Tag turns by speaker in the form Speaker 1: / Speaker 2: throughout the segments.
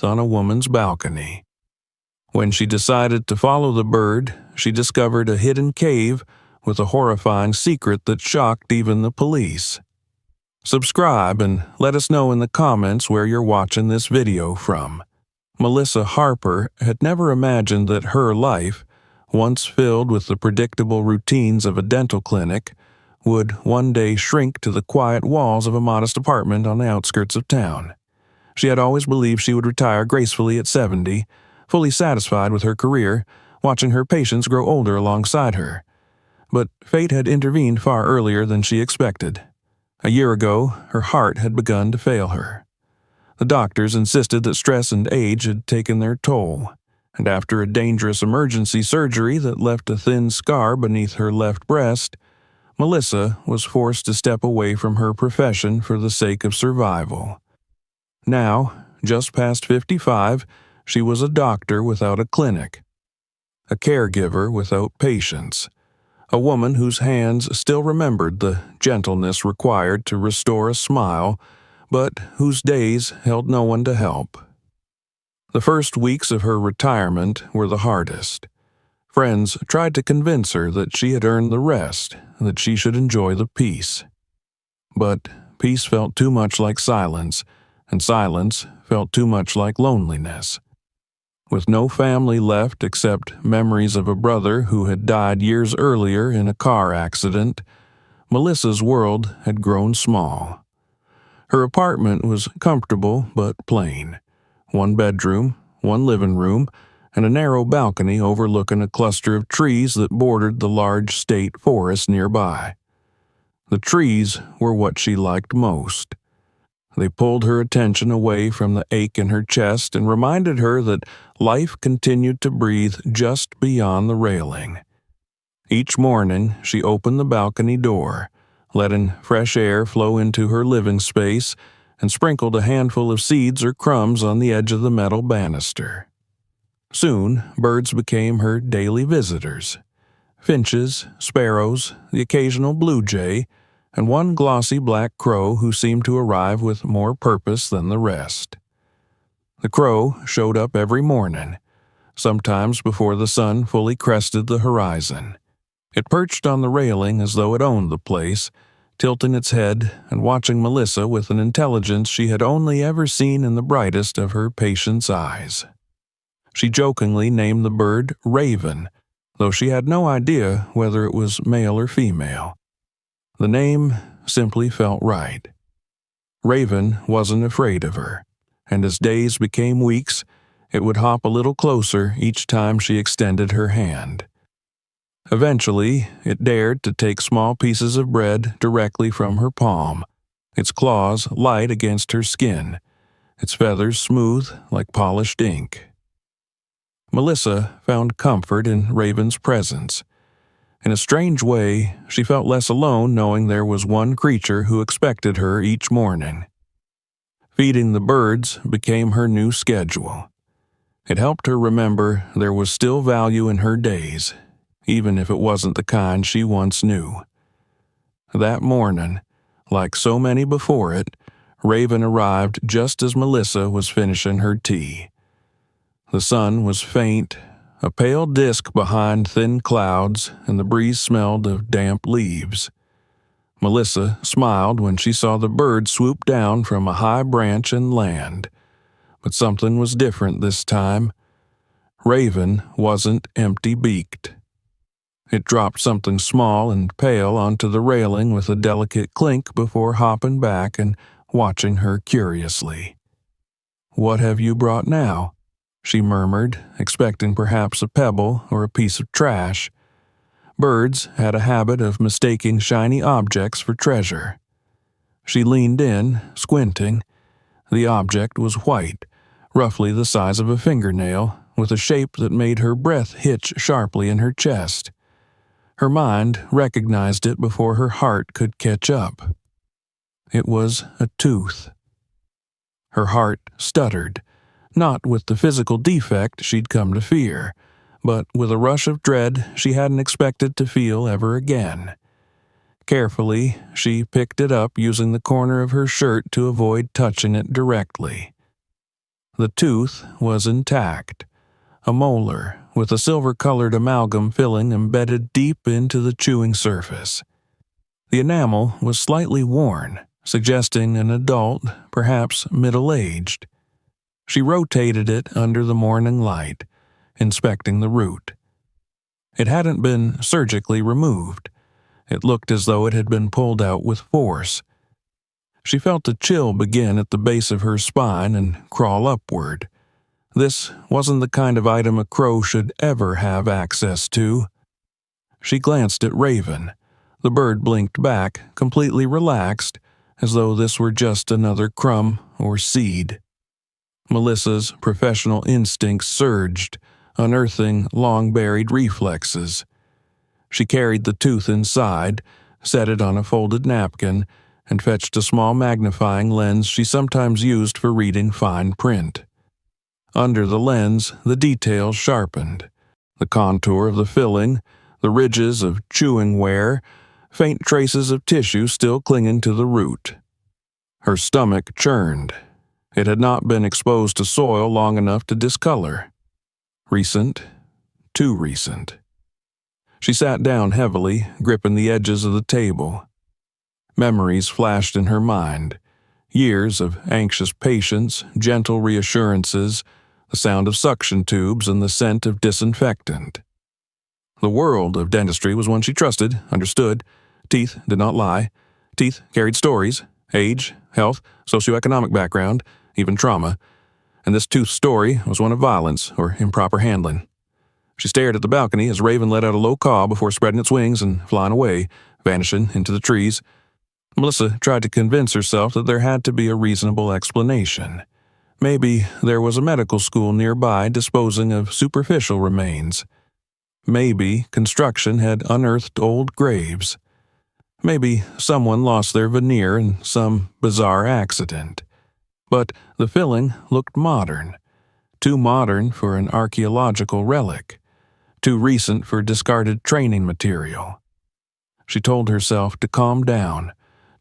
Speaker 1: on a woman's balcony. When she decided to follow the bird, she discovered a hidden cave with a horrifying secret that shocked even the police. Subscribe and let us know in the comments where you're watching this video from. Melissa Harper had never imagined that her life, once filled with the predictable routines of a dental clinic, would one day shrink to the quiet walls of a modest apartment on the outskirts of town. She had always believed she would retire gracefully at 70, fully satisfied with her career, watching her patients grow older alongside her. But fate had intervened far earlier than she expected. A year ago, her heart had begun to fail her. The doctors insisted that stress and age had taken their toll, and after a dangerous emergency surgery that left a thin scar beneath her left breast, Melissa was forced to step away from her profession for the sake of survival. Now, just past 55, she was a doctor without a clinic, a caregiver without patience, a woman whose hands still remembered the gentleness required to restore a smile, but whose days held no one to help. The first weeks of her retirement were the hardest. Friends tried to convince her that she had earned the rest, that she should enjoy the peace. But peace felt too much like silence, and silence felt too much like loneliness. With no family left except memories of a brother who had died years earlier in a car accident, Melissa's world had grown small. Her apartment was comfortable but plain. One bedroom, one living room, and a narrow balcony overlooking a cluster of trees that bordered the large state forest nearby. The trees were what she liked most. They pulled her attention away from the ache in her chest and reminded her that life continued to breathe just beyond the railing. Each morning, she opened the balcony door, letting fresh air flow into her living space, and sprinkled a handful of seeds or crumbs on the edge of the metal banister. Soon, birds became her daily visitors. Finches, sparrows, the occasional blue jay, and one glossy black crow who seemed to arrive with more purpose than the rest. The crow showed up every morning, sometimes before the sun fully crested the horizon. It perched on the railing as though it owned the place, tilting its head and watching Melissa with an intelligence she had only ever seen in the brightest of her patients' eyes. She jokingly named the bird Raven, though she had no idea whether it was male or female. The name simply felt right. Raven wasn't afraid of her, and as days became weeks, it would hop a little closer each time she extended her hand. Eventually, it dared to take small pieces of bread directly from her palm, its claws light against her skin, its feathers smooth like polished ink. Melissa found comfort in Raven's presence. In a strange way, she felt less alone knowing there was one creature who expected her each morning. Feeding the birds became her new schedule. It helped her remember there was still value in her days, even if it wasn't the kind she once knew. That morning, like so many before it, Raven arrived just as Melissa was finishing her tea. The sun was faint, a pale disk behind thin clouds, and the breeze smelled of damp leaves. Melissa smiled when she saw the bird swoop down from a high branch and land. But something was different this time. Raven wasn't empty-beaked. It dropped something small and pale onto the railing with a delicate clink before hopping back and watching her curiously. "What have you brought now?" she murmured, expecting perhaps a pebble or a piece of trash. Birds had a habit of mistaking shiny objects for treasure. She leaned in, squinting. The object was white, roughly the size of a fingernail, with a shape that made her breath hitch sharply in her chest. Her mind recognized it before her heart could catch up. It was a tooth. Her heart stuttered, not with the physical defect she'd come to fear, but with a rush of dread she hadn't expected to feel ever again. Carefully, she picked it up using the corner of her shirt to avoid touching it directly. The tooth was intact, a molar with a silver-colored amalgam filling embedded deep into the chewing surface. The enamel was slightly worn, suggesting an adult, perhaps middle-aged. She rotated it under the morning light, inspecting the root. It hadn't been surgically removed. It looked as though it had been pulled out with force. She felt a chill begin at the base of her spine and crawl upward. This wasn't the kind of item a crow should ever have access to. She glanced at Raven. The bird blinked back, completely relaxed, as though this were just another crumb or seed. Melissa's professional instincts surged, unearthing long-buried reflexes. She carried the tooth inside, set it on a folded napkin, and fetched a small magnifying lens she sometimes used for reading fine print. Under the lens, the details sharpened. The contour of the filling, the ridges of chewing wear, faint traces of tissue still clinging to the root. Her stomach churned. It had not been exposed to soil long enough to discolor. Recent, too recent. She sat down heavily, gripping the edges of the table. Memories flashed in her mind. Years of anxious patience, gentle reassurances, the sound of suction tubes, and the scent of disinfectant. The world of dentistry was one she trusted, understood. Teeth did not lie. Teeth carried stories, age, health, socioeconomic background, even trauma. And this tooth story was one of violence or improper handling. She stared at the balcony as Raven let out a low caw before spreading its wings and flying away, vanishing into the trees. Melissa tried to convince herself that there had to be a reasonable explanation. Maybe there was a medical school nearby disposing of superficial remains. Maybe construction had unearthed old graves. Maybe someone lost their veneer in some bizarre accident. But the filling looked modern. Too modern for an archaeological relic. Too recent for discarded training material. She told herself to calm down,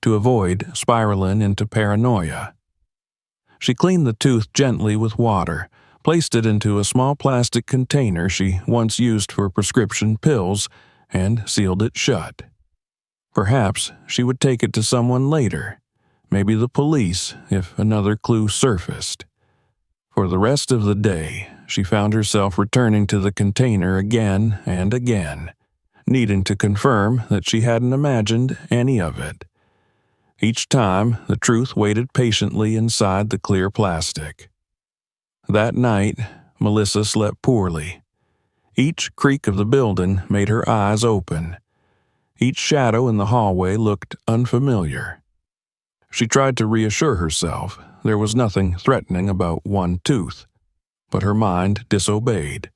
Speaker 1: to avoid spiraling into paranoia. She cleaned the tooth gently with water, placed it into a small plastic container she once used for prescription pills, and sealed it shut. Perhaps she would take it to someone later, maybe the police if another clue surfaced. For the rest of the day, she found herself returning to the container again and again, needing to confirm that she hadn't imagined any of it. Each time, the truth waited patiently inside the clear plastic. That night, Melissa slept poorly. Each creak of the building made her eyes open. Each shadow in the hallway looked unfamiliar. She tried to reassure herself there was nothing threatening about one tooth, but her mind disobeyed.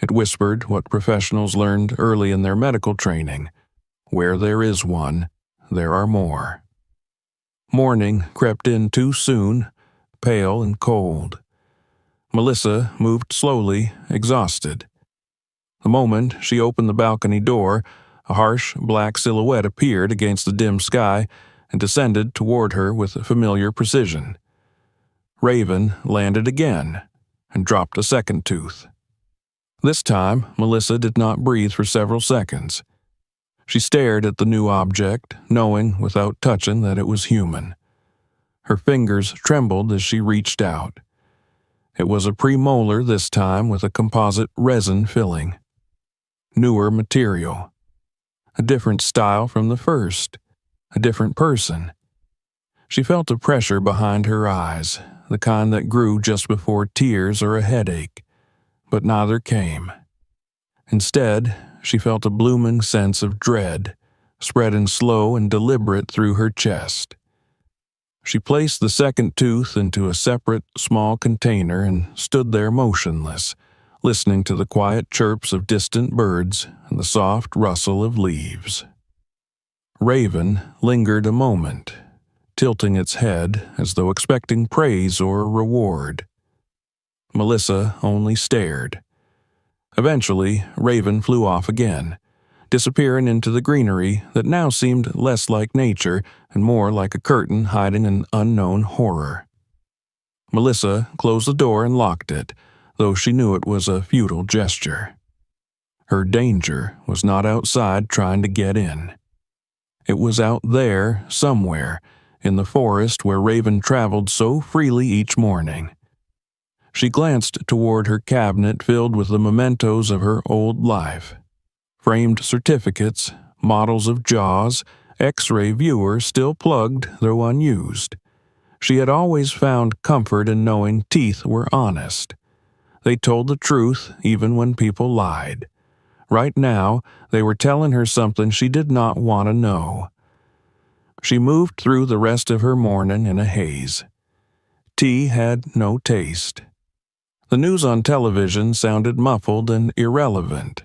Speaker 1: It whispered what professionals learned early in their medical training: where there is one, there are more. Morning crept in too soon, pale and cold. Melissa moved slowly, exhausted. The moment she opened the balcony door, a harsh black silhouette appeared against the dim sky and descended toward her with familiar precision. Raven landed again and dropped a second tooth. This time, Melissa did not breathe for several seconds. She stared at the new object, knowing without touching that it was human. Her fingers trembled as she reached out. It was a premolar this time with a composite resin filling. Newer material. A different style from the first. A different person. She felt a pressure behind her eyes, the kind that grew just before tears or a headache, but neither came. Instead, she felt a blooming sense of dread, spreading slow and deliberate through her chest. She placed the second tooth into a separate, small container and stood there motionless, listening to the quiet chirps of distant birds and the soft rustle of leaves. Raven lingered a moment, tilting its head as though expecting praise or reward. Melissa only stared. Eventually, Raven flew off again, disappearing into the greenery that now seemed less like nature and more like a curtain hiding an unknown horror. Melissa closed the door and locked it, though she knew it was a futile gesture. Her danger was not outside trying to get in. It was out there, somewhere, in the forest where Raven traveled so freely each morning. She glanced toward her cabinet filled with the mementos of her old life. Framed certificates, models of jaws, X-ray viewers still plugged though unused. She had always found comfort in knowing teeth were honest. They told the truth even when people lied. Right now, they were telling her something she did not want to know. She moved through the rest of her morning in a haze. Tea had no taste. The news on television sounded muffled and irrelevant.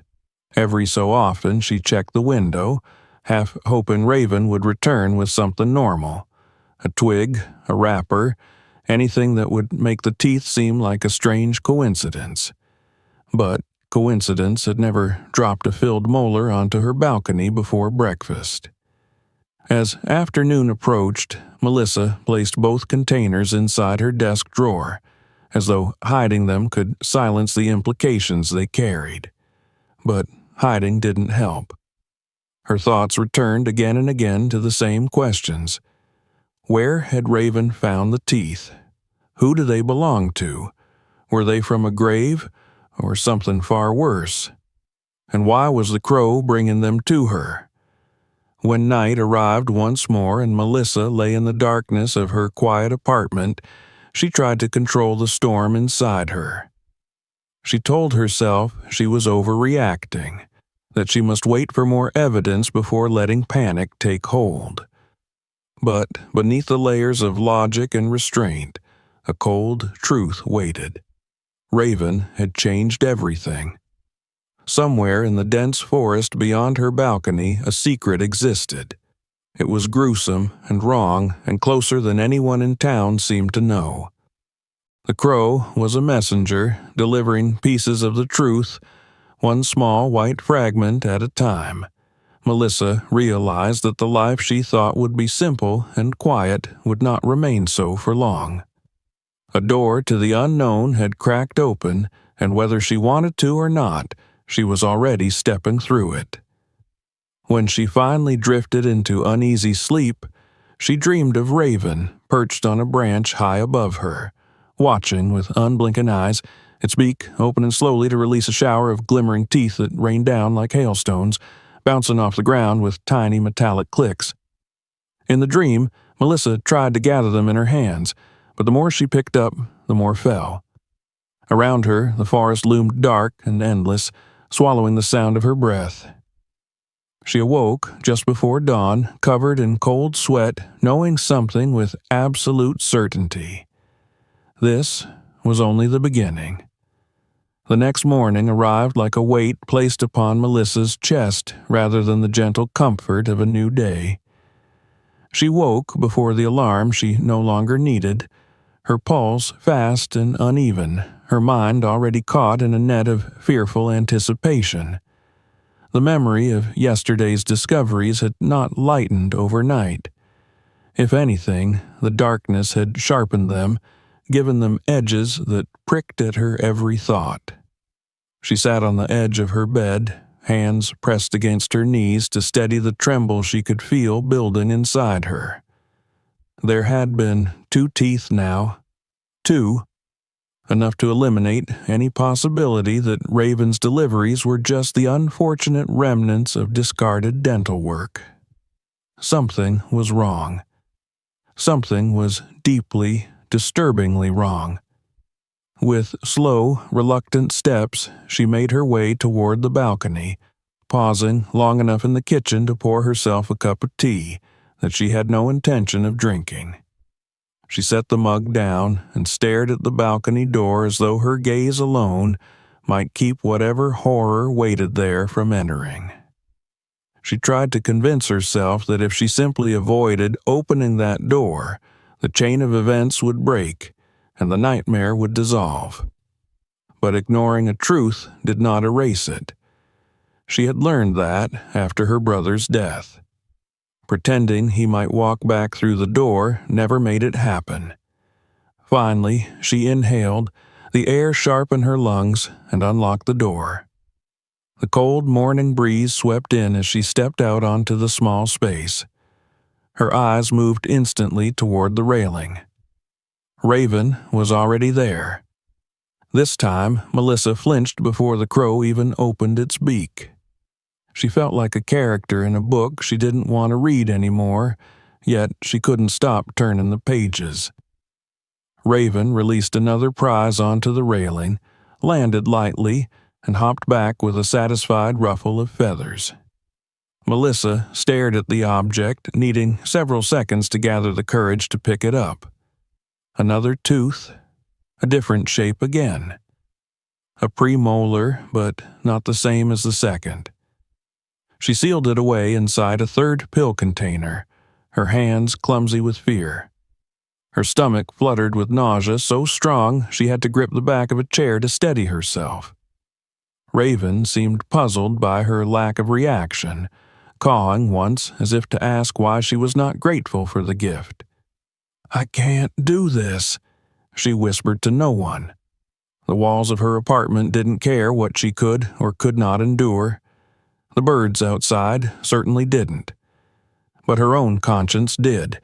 Speaker 1: Every so often she checked the window, half hoping Raven would return with something normal. A twig, a wrapper, anything that would make the teeth seem like a strange coincidence. But coincidence had never dropped a filled molar onto her balcony before breakfast. As afternoon approached, Melissa placed both containers inside her desk drawer, as though hiding them could silence the implications they carried. But hiding didn't help. Her thoughts returned again and again to the same questions. Where had Raven found the teeth? Who do they belong to? Were they from a grave, or something far worse? And why was the crow bringing them to her? When night arrived once more and Melissa lay in the darkness of her quiet apartment, she tried to control the storm inside her. She told herself she was overreacting, that she must wait for more evidence before letting panic take hold. But beneath the layers of logic and restraint, a cold truth waited. Raven had changed everything. Somewhere in the dense forest beyond her balcony, a secret existed. It was gruesome and wrong and closer than anyone in town seemed to know. The crow was a messenger, delivering pieces of the truth, one small white fragment at a time. Melissa realized that the life she thought would be simple and quiet would not remain so for long. A door to the unknown had cracked open, and whether she wanted to or not, she was already stepping through it. When she finally drifted into uneasy sleep, she dreamed of Raven perched on a branch high above her, watching with unblinking eyes, its beak opening slowly to release a shower of glimmering teeth that rained down like hailstones, bouncing off the ground with tiny metallic clicks. In the dream, Melissa tried to gather them in her hands, but the more she picked up, the more fell. Around her, the forest loomed dark and endless, swallowing the sound of her breath. She awoke just before dawn, covered in cold sweat, knowing something with absolute certainty. This was only the beginning. The next morning arrived like a weight placed upon Melissa's chest rather than the gentle comfort of a new day. She woke before the alarm she no longer needed, her pulse fast and uneven, her mind already caught in a net of fearful anticipation. The memory of yesterday's discoveries had not lightened overnight. If anything, the darkness had sharpened them, given them edges that pricked at her every thought. She sat on the edge of her bed, hands pressed against her knees to steady the tremble she could feel building inside her. There had been 2 teeth now. 2. Enough to eliminate any possibility that Raven's deliveries were just the unfortunate remnants of discarded dental work. Something was wrong. Something was deeply, disturbingly wrong. With slow, reluctant steps, she made her way toward the balcony, pausing long enough in the kitchen to pour herself a cup of tea that she had no intention of drinking. She set the mug down and stared at the balcony door as though her gaze alone might keep whatever horror waited there from entering. She tried to convince herself that if she simply avoided opening that door, the chain of events would break and the nightmare would dissolve. But ignoring a truth did not erase it. She had learned that after her brother's death. Pretending he might walk back through the door never made it happen. Finally, she inhaled, the air sharp in her lungs, and unlocked the door. The cold morning breeze swept in as she stepped out onto the small space. Her eyes moved instantly toward the railing. Raven was already there. This time, Melissa flinched before the crow even opened its beak. She felt like a character in a book she didn't want to read anymore, yet she couldn't stop turning the pages. Raven released another prize onto the railing, landed lightly, and hopped back with a satisfied ruffle of feathers. Melissa stared at the object, needing several seconds to gather the courage to pick it up. Another tooth, a different shape again. A premolar, but not the same as the second. She sealed it away inside a third pill container, her hands clumsy with fear. Her stomach fluttered with nausea so strong she had to grip the back of a chair to steady herself. Raven seemed puzzled by her lack of reaction, cawing once as if to ask why she was not grateful for the gift. "I can't do this," she whispered to no one. The walls of her apartment didn't care what she could or could not endure. The birds outside certainly didn't. But her own conscience did.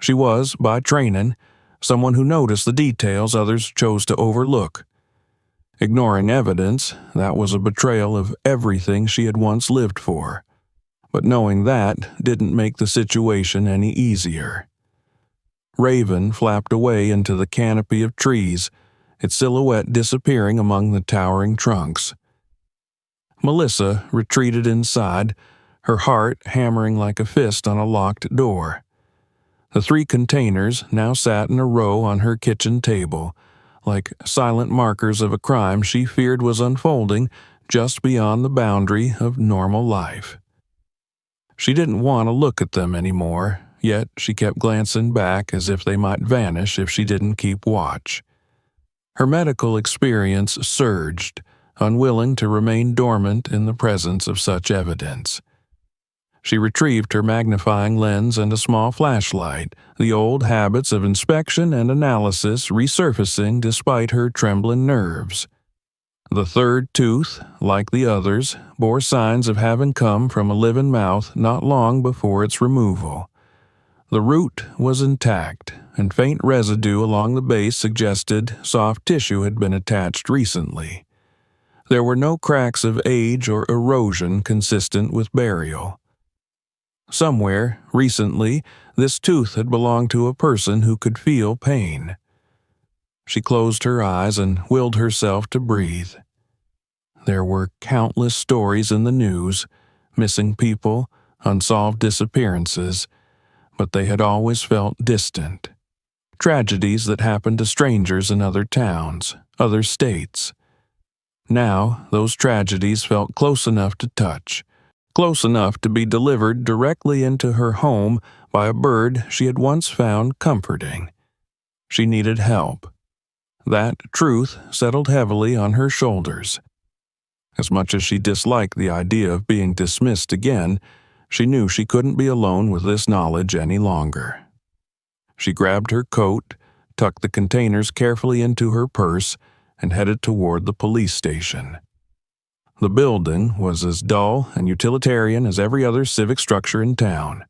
Speaker 1: She was, by training, someone who noticed the details others chose to overlook. Ignoring evidence, that was a betrayal of everything she had once lived for. But knowing that didn't make the situation any easier. Raven flapped away into the canopy of trees, its silhouette disappearing among the towering trunks. Melissa retreated inside, her heart hammering like a fist on a locked door. The 3 containers now sat in a row on her kitchen table, like silent markers of a crime she feared was unfolding just beyond the boundary of normal life. She didn't want to look at them anymore, yet she kept glancing back as if they might vanish if she didn't keep watch. Her medical experience surged, unwilling to remain dormant in the presence of such evidence. She retrieved her magnifying lens and a small flashlight, the old habits of inspection and analysis resurfacing despite her trembling nerves. The third tooth, like the others, bore signs of having come from a living mouth not long before its removal. The root was intact, and faint residue along the base suggested soft tissue had been attached recently. There were no cracks of age or erosion consistent with burial. Somewhere, recently, this tooth had belonged to a person who could feel pain. She closed her eyes and willed herself to breathe. There were countless stories in the news, missing people, unsolved disappearances, but they had always felt distant. Tragedies that happened to strangers in other towns, other states. Now, those tragedies felt close enough to touch, close enough to be delivered directly into her home by a bird she had once found comforting. She needed help. That truth settled heavily on her shoulders. As much as she disliked the idea of being dismissed again, she knew she couldn't be alone with this knowledge any longer. She grabbed her coat, tucked the containers carefully into her purse, and headed toward the police station. The building was as dull and utilitarian as every other civic structure in town.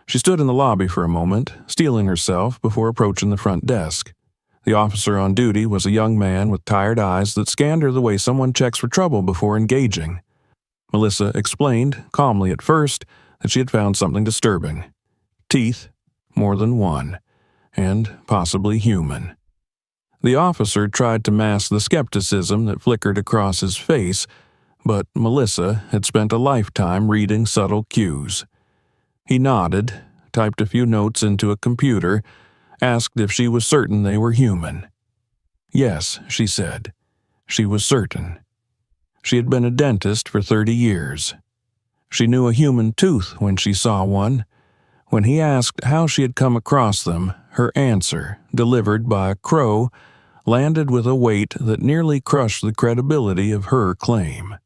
Speaker 1: She stood in the lobby for a moment, steeling herself before approaching the front desk. The officer on duty was a young man with tired eyes that scanned her the way someone checks for trouble before engaging. Melissa explained, calmly at first, that she had found something disturbing. Teeth, more than one, and possibly human. The officer tried to mask the skepticism that flickered across his face, but Melissa had spent a lifetime reading subtle cues. He nodded, typed a few notes into a computer, asked if she was certain they were human. Yes, she said. She was certain. She had been a dentist for 30 years. She knew a human tooth when she saw one. When he asked how she had come across them, her answer, delivered by a crow, landed with a weight that nearly crushed the credibility of her claim.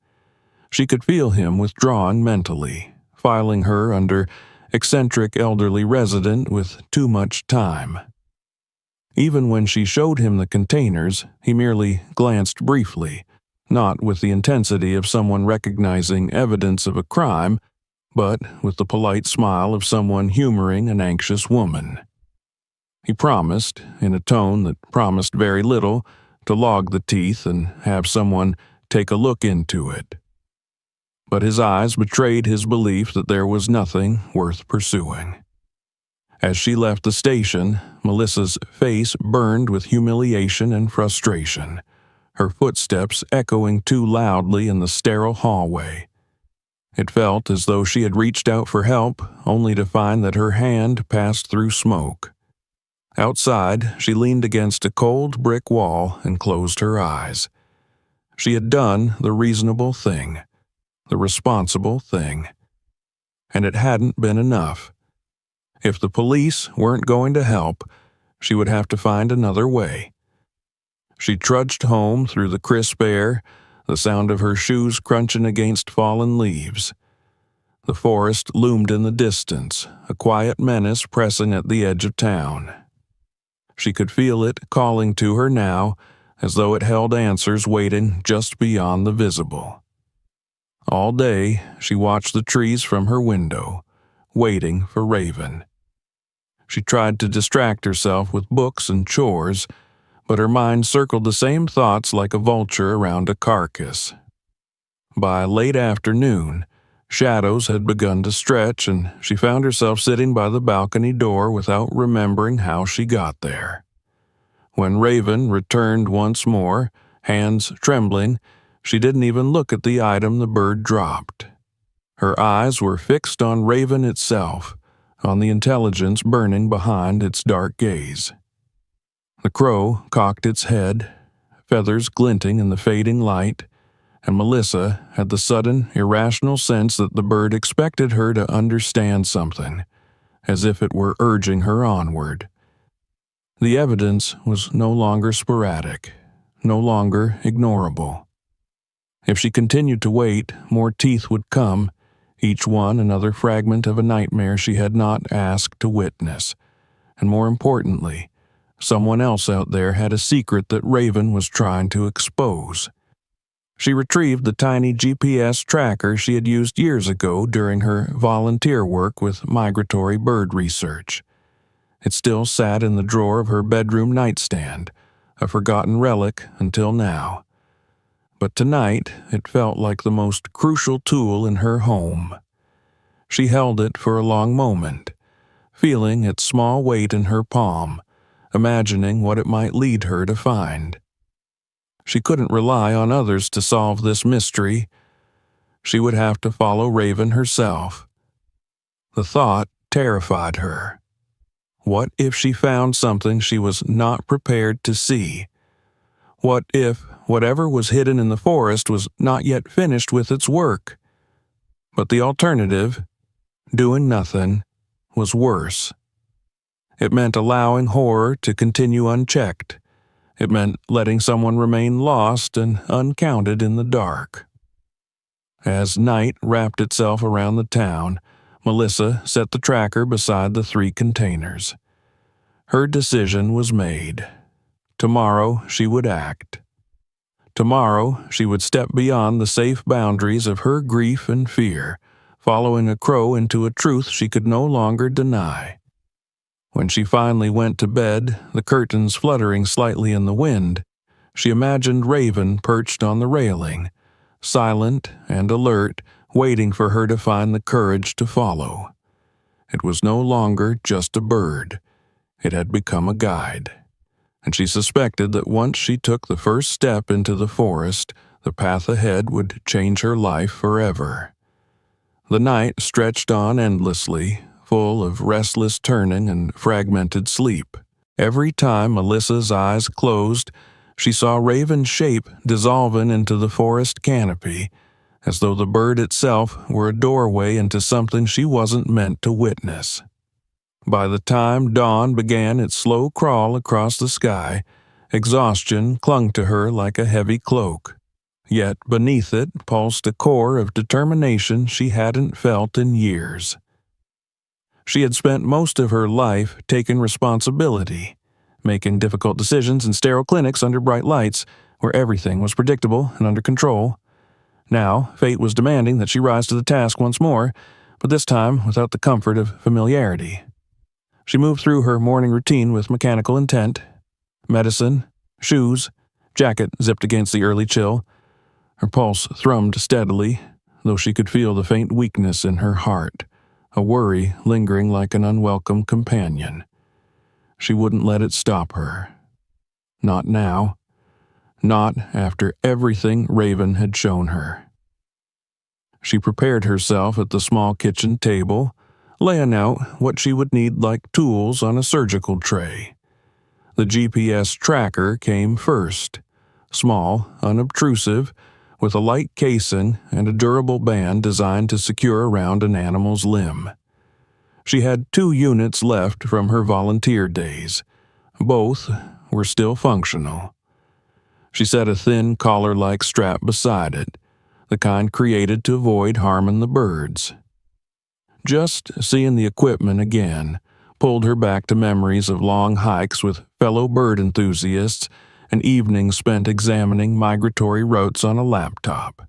Speaker 1: She could feel him withdrawing mentally, filing her under eccentric elderly resident with too much time. Even when she showed him the containers, he merely glanced briefly, not with the intensity of someone recognizing evidence of a crime, but with the polite smile of someone humoring an anxious woman. He promised, in a tone that promised very little, to log the teeth and have someone take a look into it. But his eyes betrayed his belief that there was nothing worth pursuing. As she left the station, Melissa's face burned with humiliation and frustration, her footsteps echoing too loudly in the sterile hallway. It felt as though she had reached out for help, only to find that her hand passed through smoke. Outside, she leaned against a cold brick wall and closed her eyes. She had done the reasonable thing, the responsible thing. And it hadn't been enough. If the police weren't going to help, she would have to find another way. She trudged home through the crisp air, the sound of her shoes crunching against fallen leaves. The forest loomed in the distance, a quiet menace pressing at the edge of town. She could feel it calling to her now, as though it held answers waiting just beyond the visible. All day, she watched the trees from her window, waiting for Raven. She tried to distract herself with books and chores, but her mind circled the same thoughts like a vulture around a carcass. By late afternoon, shadows had begun to stretch, and she found herself sitting by the balcony door without remembering how she got there. When Raven returned once more, hands trembling, she didn't even look at the item the bird dropped. Her eyes were fixed on Raven itself, on the intelligence burning behind its dark gaze. The crow cocked its head, feathers glinting in the fading light, and Melissa had the sudden, irrational sense that the bird expected her to understand something, as if it were urging her onward. The evidence was no longer sporadic, no longer ignorable. If she continued to wait, more teeth would come, each one another fragment of a nightmare she had not asked to witness. And more importantly, someone else out there had a secret that Raven was trying to expose. She retrieved the tiny GPS tracker she had used years ago during her volunteer work with migratory bird research. It still sat in the drawer of her bedroom nightstand, a forgotten relic until now. But tonight it felt like the most crucial tool in her home. She held it for a long moment, feeling its small weight in her palm, imagining what it might lead her to find. She couldn't rely on others to solve this mystery. She would have to follow Raven herself. The thought terrified her. What if she found something she was not prepared to see? What if whatever was hidden in the forest was not yet finished with its work? But the alternative, doing nothing, was worse. It meant allowing horror to continue unchecked. It meant letting someone remain lost and uncounted in the dark. As night wrapped itself around the town, Melissa set the tracker beside the 3 containers. Her decision was made. Tomorrow she would act. Tomorrow she would step beyond the safe boundaries of her grief and fear, following a crow into a truth she could no longer deny. When she finally went to bed, the curtains fluttering slightly in the wind, she imagined Raven perched on the railing, silent and alert, waiting for her to find the courage to follow. It was no longer just a bird. It had become a guide. And she suspected that once she took the first step into the forest, the path ahead would change her life forever. The night stretched on endlessly, full of restless turning and fragmented sleep. Every time Melissa's eyes closed, she saw Raven's shape dissolving into the forest canopy, as though the bird itself were a doorway into something she wasn't meant to witness. By the time dawn began its slow crawl across the sky, exhaustion clung to her like a heavy cloak. Yet beneath it pulsed a core of determination she hadn't felt in years. She had spent most of her life taking responsibility, making difficult decisions in sterile clinics under bright lights, where everything was predictable and under control. Now, fate was demanding that she rise to the task once more, but this time without the comfort of familiarity. She moved through her morning routine with mechanical intent. Medicine, shoes, jacket zipped against the early chill. Her pulse thrummed steadily, though she could feel the faint weakness in her heart, a worry lingering like an unwelcome companion. She wouldn't let it stop her. Not now. Not after everything Raven had shown her. She prepared herself at the small kitchen table, laying out what she would need like tools on a surgical tray. The GPS tracker came first, small, unobtrusive, with a light casing and a durable band designed to secure around an animal's limb. She had 2 units left from her volunteer days. Both were still functional. She set a thin collar-like strap beside it, the kind created to avoid harming the birds. Just seeing the equipment again pulled her back to memories of long hikes with fellow bird enthusiasts and evenings spent examining migratory routes on a laptop.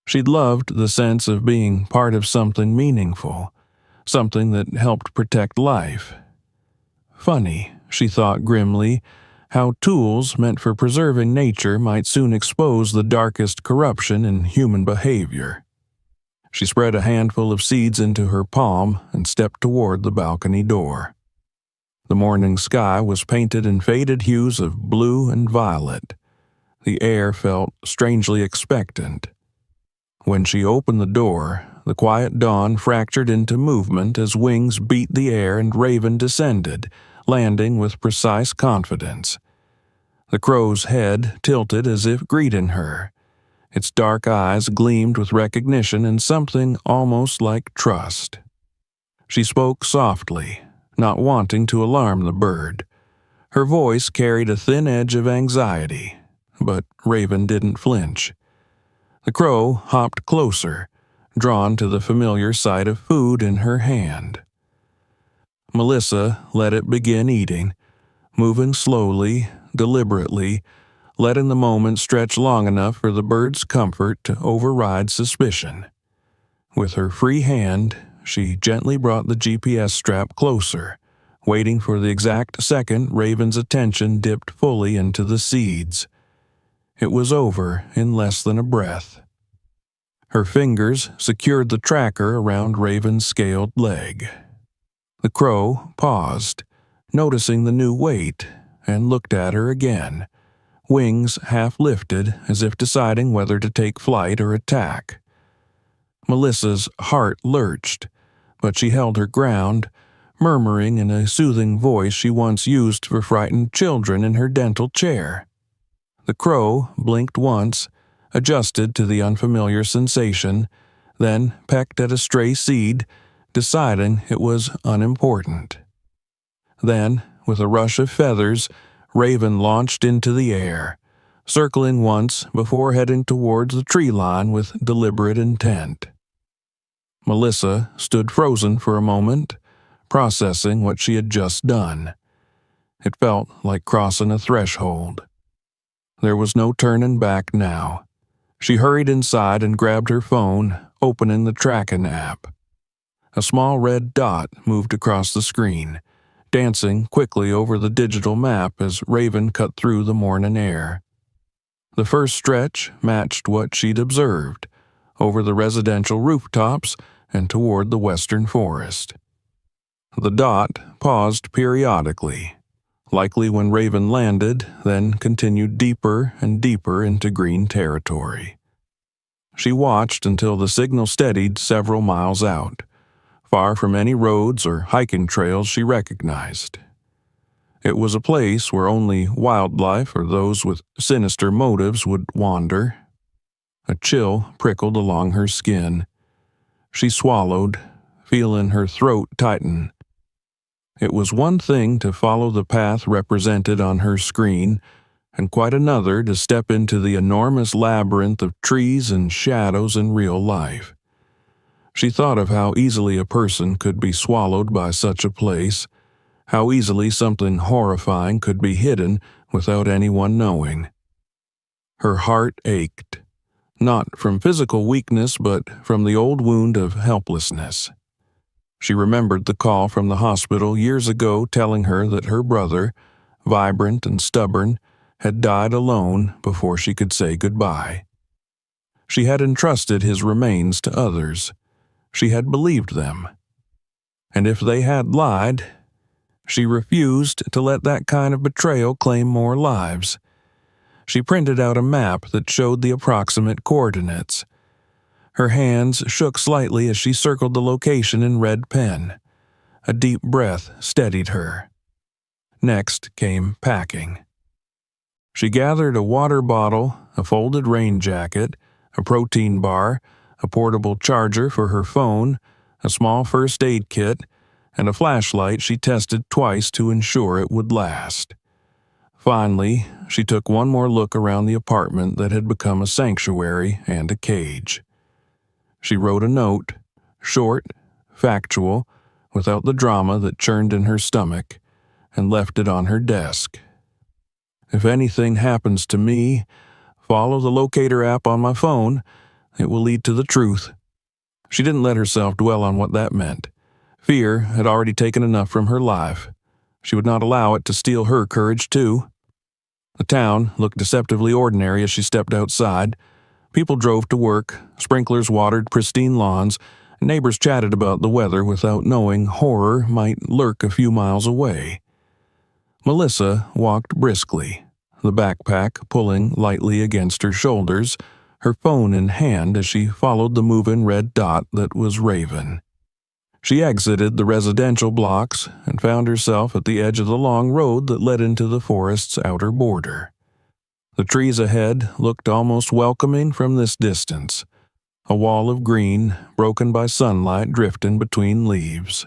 Speaker 1: She'd loved the sense of being part of something meaningful, something that helped protect life. Funny, she thought grimly, how tools meant for preserving nature might soon expose the darkest corruption in human behavior. She spread a handful of seeds into her palm and stepped toward the balcony door. The morning sky was painted in faded hues of blue and violet. The air felt strangely expectant. When she opened the door, the quiet dawn fractured into movement as wings beat the air and Raven descended, landing with precise confidence. The crow's head tilted as if greeting her. Its dark eyes gleamed with recognition and something almost like trust. She spoke softly, not wanting to alarm the bird. Her voice carried a thin edge of anxiety, but Raven didn't flinch. The crow hopped closer, drawn to the familiar sight of food in her hand. Melissa let it begin eating, moving slowly, deliberately, letting the moment stretch long enough for the bird's comfort to override suspicion. With her free hand, she gently brought the GPS strap closer, waiting for the exact second Raven's attention dipped fully into the seeds. It was over in less than a breath. Her fingers secured the tracker around Raven's scaled leg. The crow paused, noticing the new weight, and looked at her again, wings half lifted as if deciding whether to take flight or attack. Melissa's heart lurched, but she held her ground, murmuring in a soothing voice she once used for frightened children in her dental chair. The crow blinked once, adjusted to the unfamiliar sensation, then pecked at a stray seed, deciding it was unimportant. Then, with a rush of feathers, Raven launched into the air, circling once before heading towards the tree line with deliberate intent. Melissa stood frozen for a moment, processing what she had just done. It felt like crossing a threshold. There was no turning back now. She hurried inside and grabbed her phone, opening the tracking app. A small red dot moved across the screen, dancing quickly over the digital map as Raven cut through the morning air. The first stretch matched what she'd observed, over the residential rooftops and toward the western forest. The dot paused periodically, likely when Raven landed, then continued deeper and deeper into green territory. She watched until the signal steadied several miles out, far from any roads or hiking trails she recognized. It was a place where only wildlife or those with sinister motives would wander. A chill prickled along her skin. She swallowed, feeling her throat tighten. It was one thing to follow the path represented on her screen, and quite another to step into the enormous labyrinth of trees and shadows in real life. She thought of how easily a person could be swallowed by such a place, How easily something horrifying could be hidden without anyone knowing. Her heart ached, not from physical weakness but from the old wound of helplessness. She remembered the call from the hospital years ago telling her that her brother, vibrant and stubborn, had died alone before she could say goodbye. She had entrusted his remains to others. She had believed them. And if they had lied, she refused to let that kind of betrayal claim more lives. She printed out a map that showed the approximate coordinates. Her hands shook slightly as she circled the location in red pen. A deep breath steadied her. Next came packing. She gathered a water bottle, a folded rain jacket, a protein bar, a portable charger for her phone, a small first aid kit, and a flashlight she tested twice to ensure it would last. Finally, she took one more look around the apartment that had become a sanctuary and a cage. She wrote a note, short, factual, without the drama that churned in her stomach, and left it on her desk. If anything happens to me, follow the locator app on my phone. It will lead to the truth. She didn't let herself dwell on what that meant. Fear had already taken enough from her life. She would not allow it to steal her courage, too. The town looked deceptively ordinary as she stepped outside. People drove to work, sprinklers watered pristine lawns, and neighbors chatted about the weather without knowing horror might lurk a few miles away. Melissa walked briskly, the backpack pulling lightly against her shoulders, her phone in hand as she followed the moving red dot that was Raven. She exited the residential blocks and found herself at the edge of the long road that led into the forest's outer border. The trees ahead looked almost welcoming from this distance, a wall of green broken by sunlight drifting between leaves.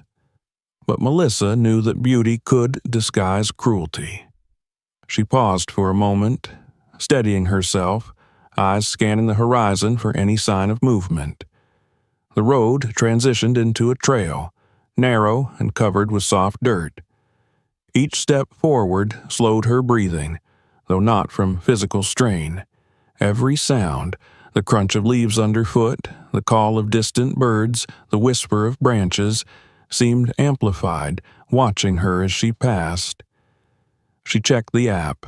Speaker 1: But Melissa knew that beauty could disguise cruelty. She paused for a moment, steadying herself, eyes scanning the horizon for any sign of movement. The road transitioned into a trail, narrow and covered with soft dirt. Each step forward slowed her breathing, though not from physical strain. Every sound, the crunch of leaves underfoot, the call of distant birds, the whisper of branches, seemed amplified, watching her as she passed. She checked the app.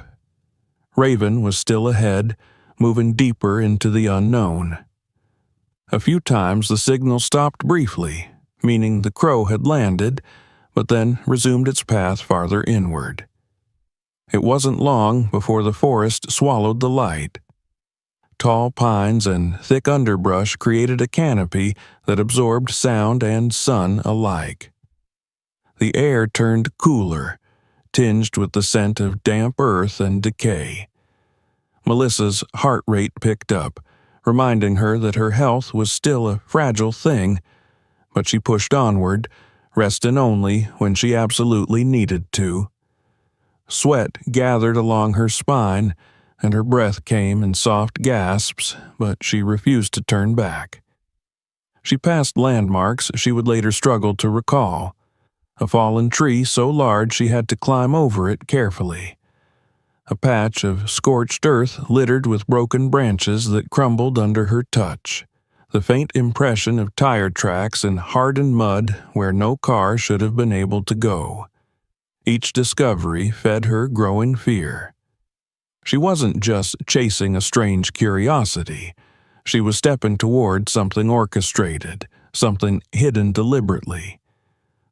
Speaker 1: Raven was still ahead, moving deeper into the unknown. A few times the signal stopped briefly, meaning the crow had landed, but then resumed its path farther inward. It wasn't long before the forest swallowed the light. Tall pines and thick underbrush created a canopy that absorbed sound and sun alike. The air turned cooler, tinged with the scent of damp earth and decay. Melissa's heart rate picked up, reminding her that her health was still a fragile thing, but she pushed onward, resting only when she absolutely needed to. Sweat gathered along her spine, and her breath came in soft gasps, but she refused to turn back. She passed landmarks she would later struggle to recall. A fallen tree so large she had to climb over it carefully. A patch of scorched earth littered with broken branches that crumbled under her touch. The faint impression of tire tracks in hardened mud where no car should have been able to go. Each discovery fed her growing fear. She wasn't just chasing a strange curiosity. She was stepping toward something orchestrated, something hidden deliberately.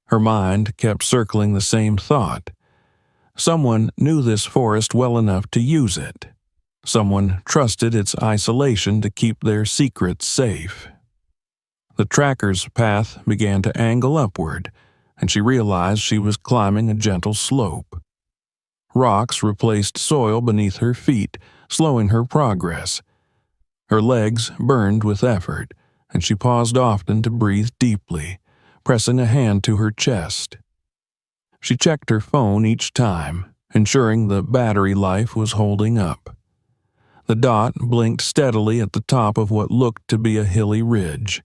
Speaker 1: Her mind kept circling the same thought. Someone knew this forest well enough to use it. Someone trusted its isolation to keep their secrets safe. The tracker's path began to angle upward, and she realized she was climbing a gentle slope. Rocks replaced soil beneath her feet, slowing her progress. Her legs burned with effort, and she paused often to breathe deeply, pressing a hand to her chest. She checked her phone each time, ensuring the battery life was holding up. The dot blinked steadily at the top of what looked to be a hilly ridge.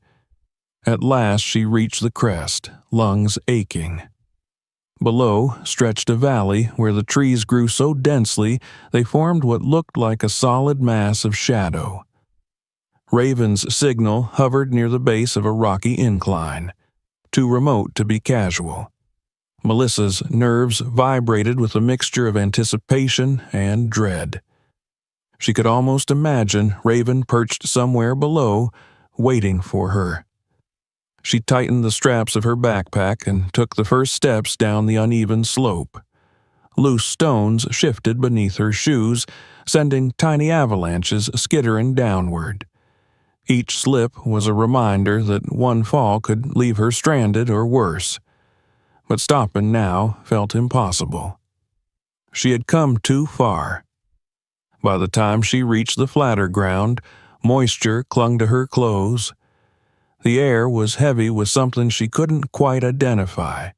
Speaker 1: At last she reached the crest, lungs aching. Below stretched a valley where the trees grew so densely they formed what looked like a solid mass of shadow. Raven's signal hovered near the base of a rocky incline, too remote to be casual. Melissa's nerves vibrated with a mixture of anticipation and dread. She could almost imagine Raven perched somewhere below, waiting for her. She tightened the straps of her backpack and took the first steps down the uneven slope. Loose stones shifted beneath her shoes, sending tiny avalanches skittering downward. Each slip was a reminder that one fall could leave her stranded or worse. But stopping now felt impossible. She had come too far. By the time she reached the flatter ground, moisture clung to her clothes. The air was heavy with something she couldn't quite identify.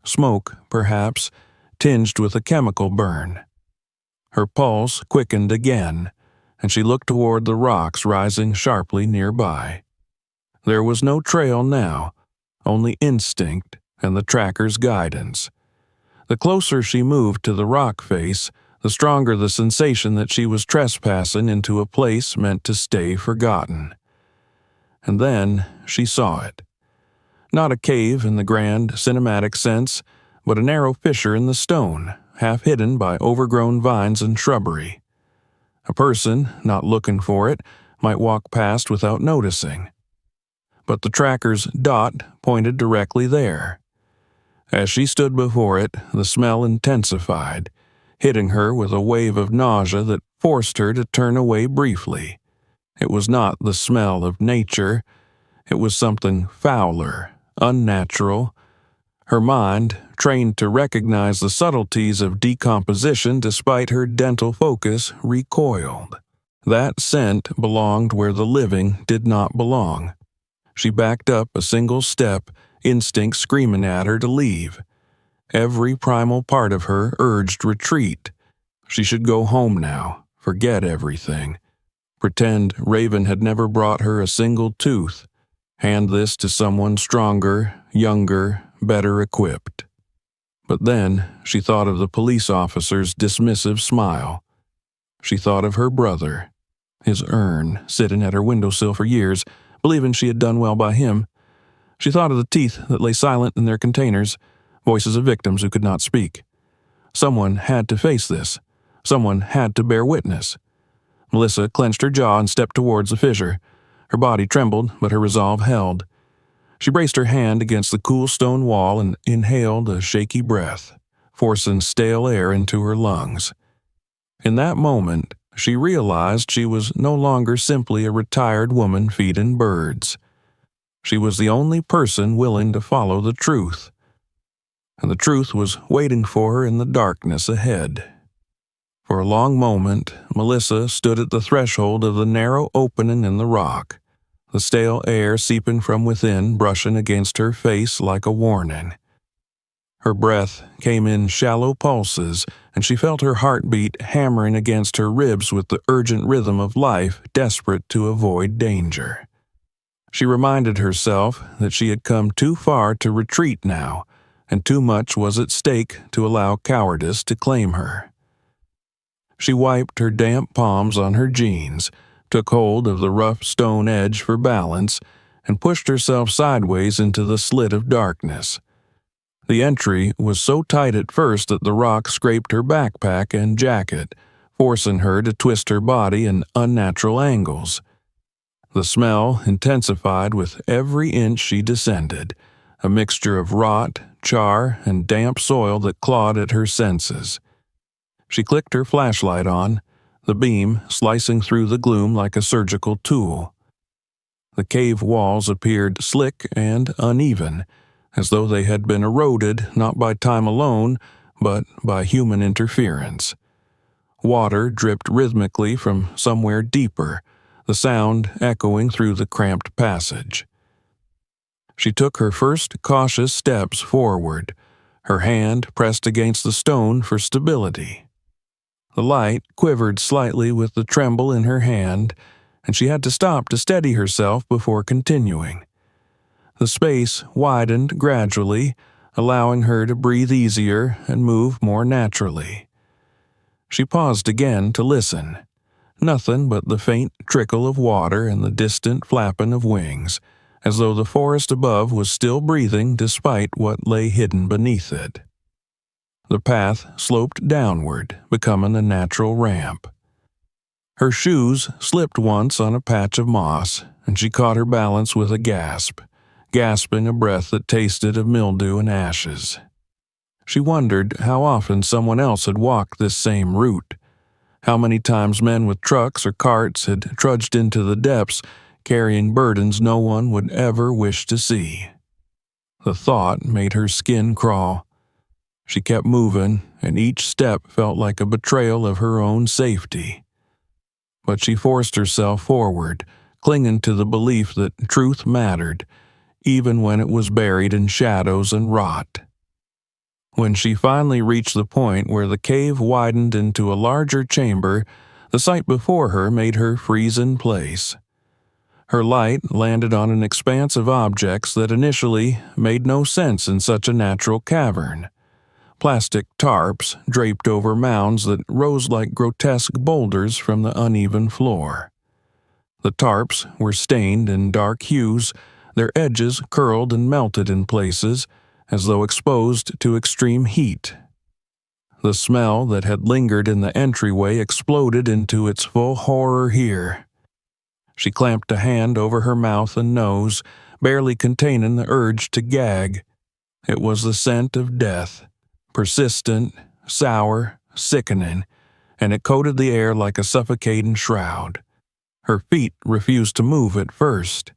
Speaker 1: Smoke, perhaps, tinged with a chemical burn. Her pulse quickened again, and she looked toward the rocks rising sharply nearby. There was no trail now, only instinct and the tracker's guidance. The closer she moved to the rock face, the stronger the sensation that she was trespassing into a place meant to stay forgotten. And then she saw it. Not a cave in the grand, cinematic sense, but a narrow fissure in the stone, half hidden by overgrown vines and shrubbery. A person, not looking for it, might walk past without noticing. But the tracker's dot pointed directly there. As she stood before it, the smell intensified, hitting her with a wave of nausea that forced her to turn away briefly. It was not the smell of nature. It was something fouler, unnatural. Her mind, trained to recognize the subtleties of decomposition despite her dental focus, recoiled. That scent belonged where the living did not belong. She backed up a single step, instinct screaming at her to leave. Every primal part of her urged retreat. She should go home now, forget everything. Pretend Raven had never brought her a single tooth. Hand this to someone stronger, younger, better equipped. But then she thought of the police officer's dismissive smile. She thought of her brother, his urn sitting at her windowsill for years, believing she had done well by him. She thought of the teeth that lay silent in their containers, voices of victims who could not speak. Someone had to face this. Someone had to bear witness. Melissa clenched her jaw and stepped towards the fissure. Her body trembled, but her resolve held. She braced her hand against the cool stone wall and inhaled a shaky breath, forcing stale air into her lungs. In that moment, she realized she was no longer simply a retired woman feeding birds. She was the only person willing to follow the truth. And the truth was waiting for her in the darkness ahead. For a long moment, Melissa stood at the threshold of the narrow opening in the rock, the stale air seeping from within, brushing against her face like a warning. Her breath came in shallow pulses, and she felt her heartbeat hammering against her ribs with the urgent rhythm of life, desperate to avoid danger. She reminded herself that she had come too far to retreat now, and too much was at stake to allow cowardice to claim her. She wiped her damp palms on her jeans, took hold of the rough stone edge for balance, and pushed herself sideways into the slit of darkness. The entry was so tight at first that the rock scraped her backpack and jacket, forcing her to twist her body in unnatural angles. The smell intensified with every inch she descended, a mixture of rot, char, and damp soil that clawed at her senses. She clicked her flashlight on, the beam slicing through the gloom like a surgical tool. The cave walls appeared slick and uneven, as though they had been eroded not by time alone, but by human interference. Water dripped rhythmically from somewhere deeper, the sound echoing through the cramped passage. She took her first cautious steps forward, her hand pressed against the stone for stability. The light quivered slightly with the tremble in her hand, and she had to stop to steady herself before continuing. The space widened gradually, allowing her to breathe easier and move more naturally. She paused again to listen. Nothing but the faint trickle of water and the distant flapping of wings, as though the forest above was still breathing despite what lay hidden beneath it. The path sloped downward, becoming a natural ramp. Her shoes slipped once on a patch of moss, and she caught her balance with a gasp, gasping a breath that tasted of mildew and ashes. She wondered how often someone else had walked this same route, how many times men with trucks or carts had trudged into the depths, carrying burdens no one would ever wish to see. The thought made her skin crawl. She kept moving, and each step felt like a betrayal of her own safety. But she forced herself forward, clinging to the belief that truth mattered, even when it was buried in shadows and rot. When she finally reached the point where the cave widened into a larger chamber, the sight before her made her freeze in place. Her light landed on an expanse of objects that initially made no sense in such a natural cavern. Plastic tarps draped over mounds that rose like grotesque boulders from the uneven floor. The tarps were stained in dark hues, their edges curled and melted in places, as though exposed to extreme heat. The smell that had lingered in the entryway exploded into its full horror here. She clamped a hand over her mouth and nose, barely containing the urge to gag. It was the scent of death, persistent, sour, sickening, and it coated the air like a suffocating shroud. Her feet refused to move at first.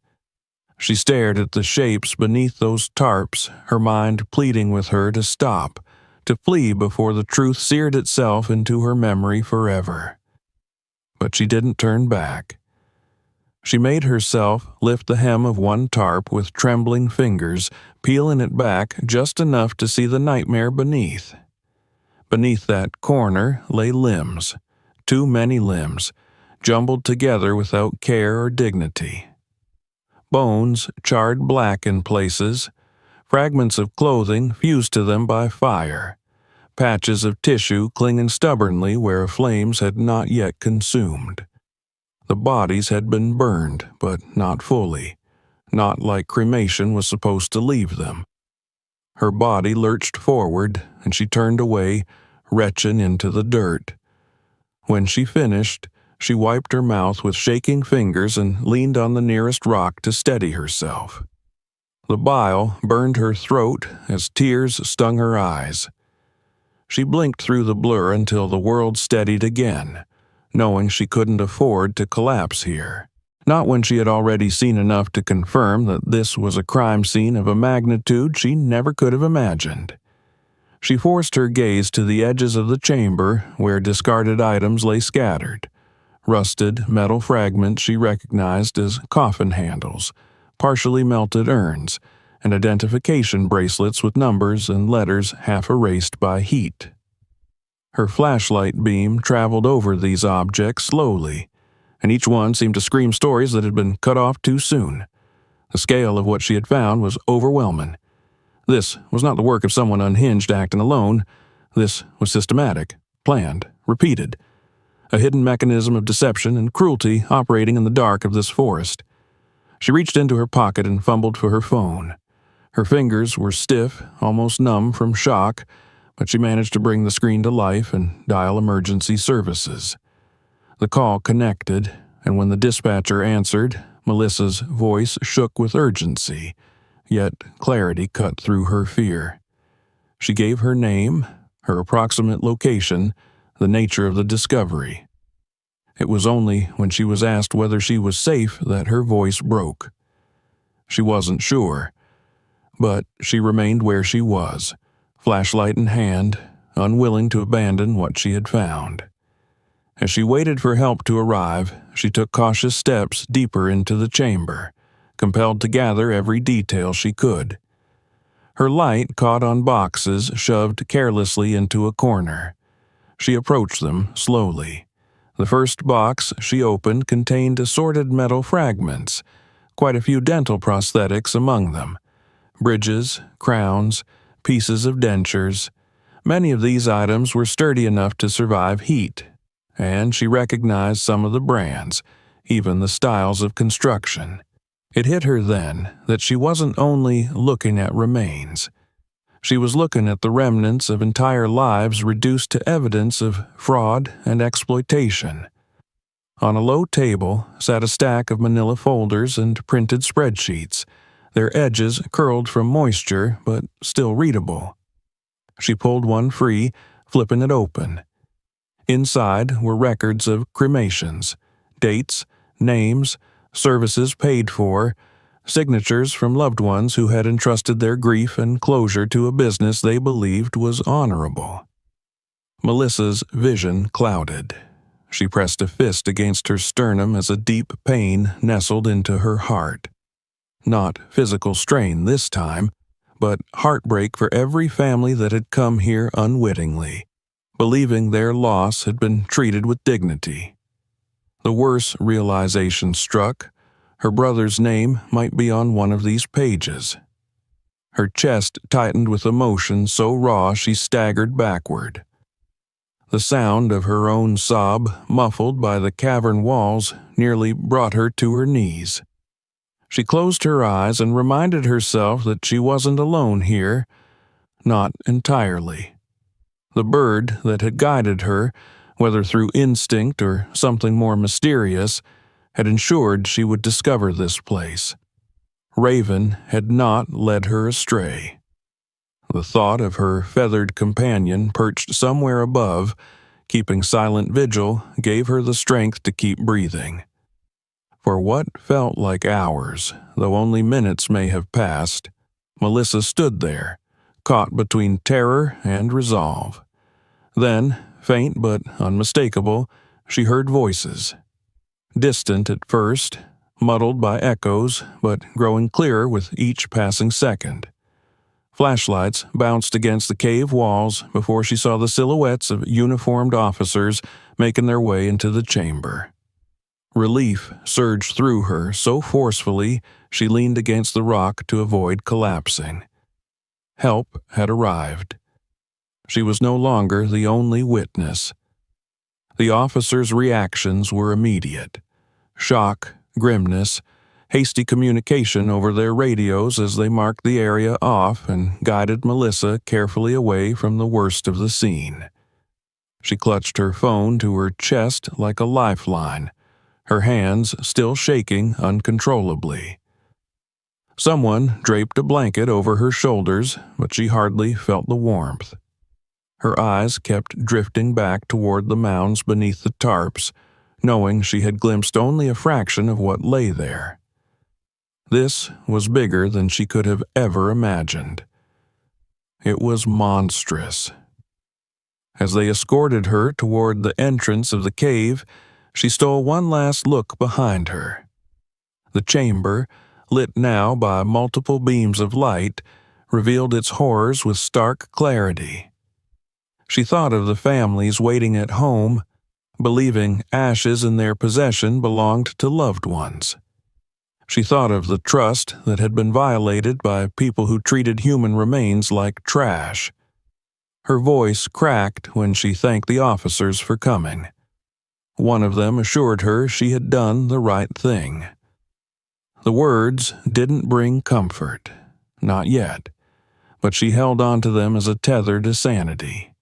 Speaker 1: She stared at the shapes beneath those tarps, her mind pleading with her to stop, to flee before the truth seared itself into her memory forever. But she didn't turn back. She made herself lift the hem of one tarp with trembling fingers, peeling it back just enough to see the nightmare beneath. Beneath that corner lay limbs, too many limbs, jumbled together without care or dignity. Bones charred black in places, fragments of clothing fused to them by fire, patches of tissue clinging stubbornly where flames had not yet consumed. The bodies had been burned, but not fully, not like cremation was supposed to leave them. Her body lurched forward, and she turned away, retching into the dirt. When she finished, she wiped her mouth with shaking fingers and leaned on the nearest rock to steady herself. The bile burned her throat as tears stung her eyes. She blinked through the blur until the world steadied again, knowing she couldn't afford to collapse here. Not when she had already seen enough to confirm that this was a crime scene of a magnitude she never could have imagined. She forced her gaze to the edges of the chamber where discarded items lay scattered. Rusted metal fragments she recognized as coffin handles, partially melted urns, and identification bracelets with numbers and letters half erased by heat. Her flashlight beam traveled over these objects slowly, and each one seemed to scream stories that had been cut off too soon. The scale of what she had found was overwhelming. This was not the work of someone unhinged acting alone. This was systematic, planned, repeated. A hidden mechanism of deception and cruelty operating in the dark of this forest. She reached into her pocket and fumbled for her phone. Her fingers were stiff, almost numb from shock, but she managed to bring the screen to life and dial emergency services. The call connected, and when the dispatcher answered, Melissa's voice shook with urgency, yet clarity cut through her fear. She gave her name, her approximate location, the nature of the discovery. It was only when she was asked whether she was safe that her voice broke. She wasn't sure, but she remained where she was, flashlight in hand, unwilling to abandon what she had found. As she waited for help to arrive, she took cautious steps deeper into the chamber, compelled to gather every detail she could. Her light caught on boxes shoved carelessly into a corner. She approached them slowly. The first box she opened contained assorted metal fragments, quite a few dental prosthetics among them. Bridges, crowns, pieces of dentures. Many of these items were sturdy enough to survive heat, and she recognized some of the brands, even the styles of construction. It hit her then that she wasn't only looking at remains. She was looking at the remnants of entire lives reduced to evidence of fraud and exploitation. On a low table sat a stack of manila folders and printed spreadsheets, their edges curled from moisture but still readable. She pulled one free, flipping it open. Inside were records of cremations, dates, names, services paid for, signatures from loved ones who had entrusted their grief and closure to a business they believed was honorable. Melissa's vision clouded. She pressed a fist against her sternum as a deep pain nestled into her heart. Not physical strain this time, but heartbreak for every family that had come here unwittingly, believing their loss had been treated with dignity. The worse realization struck. Her brother's name might be on one of these pages. Her chest tightened with emotion so raw she staggered backward. The sound of her own sob, muffled by the cavern walls, nearly brought her to her knees. She closed her eyes and reminded herself that she wasn't alone here. Not entirely. The bird that had guided her, whether through instinct or something more mysterious, had ensured she would discover this place. Raven had not led her astray. The thought of her feathered companion perched somewhere above, keeping silent vigil, gave her the strength to keep breathing. For what felt like hours, though only minutes may have passed, Melissa stood there, caught between terror and resolve. Then, faint but unmistakable, she heard voices. Distant at first, muddled by echoes, but growing clearer with each passing second. Flashlights bounced against the cave walls before she saw the silhouettes of uniformed officers making their way into the chamber. Relief surged through her so forcefully she leaned against the rock to avoid collapsing. Help had arrived. She was no longer the only witness. The officers' reactions were immediate. Shock, grimness, hasty communication over their radios as they marked the area off and guided Melissa carefully away from the worst of the scene. She clutched her phone to her chest like a lifeline, her hands still shaking uncontrollably. Someone draped a blanket over her shoulders, but she hardly felt the warmth. Her eyes kept drifting back toward the mounds beneath the tarps, knowing she had glimpsed only a fraction of what lay there. This was bigger than she could have ever imagined. It was monstrous. As they escorted her toward the entrance of the cave, she stole one last look behind her. The chamber, lit now by multiple beams of light, revealed its horrors with stark clarity. She thought of the families waiting at home, believing ashes in their possession belonged to loved ones. She thought of the trust that had been violated by people who treated human remains like trash. Her voice cracked when she thanked the officers for coming. One of them assured her she had done the right thing. The words didn't bring comfort, not yet, but she held on to them as a tether to sanity.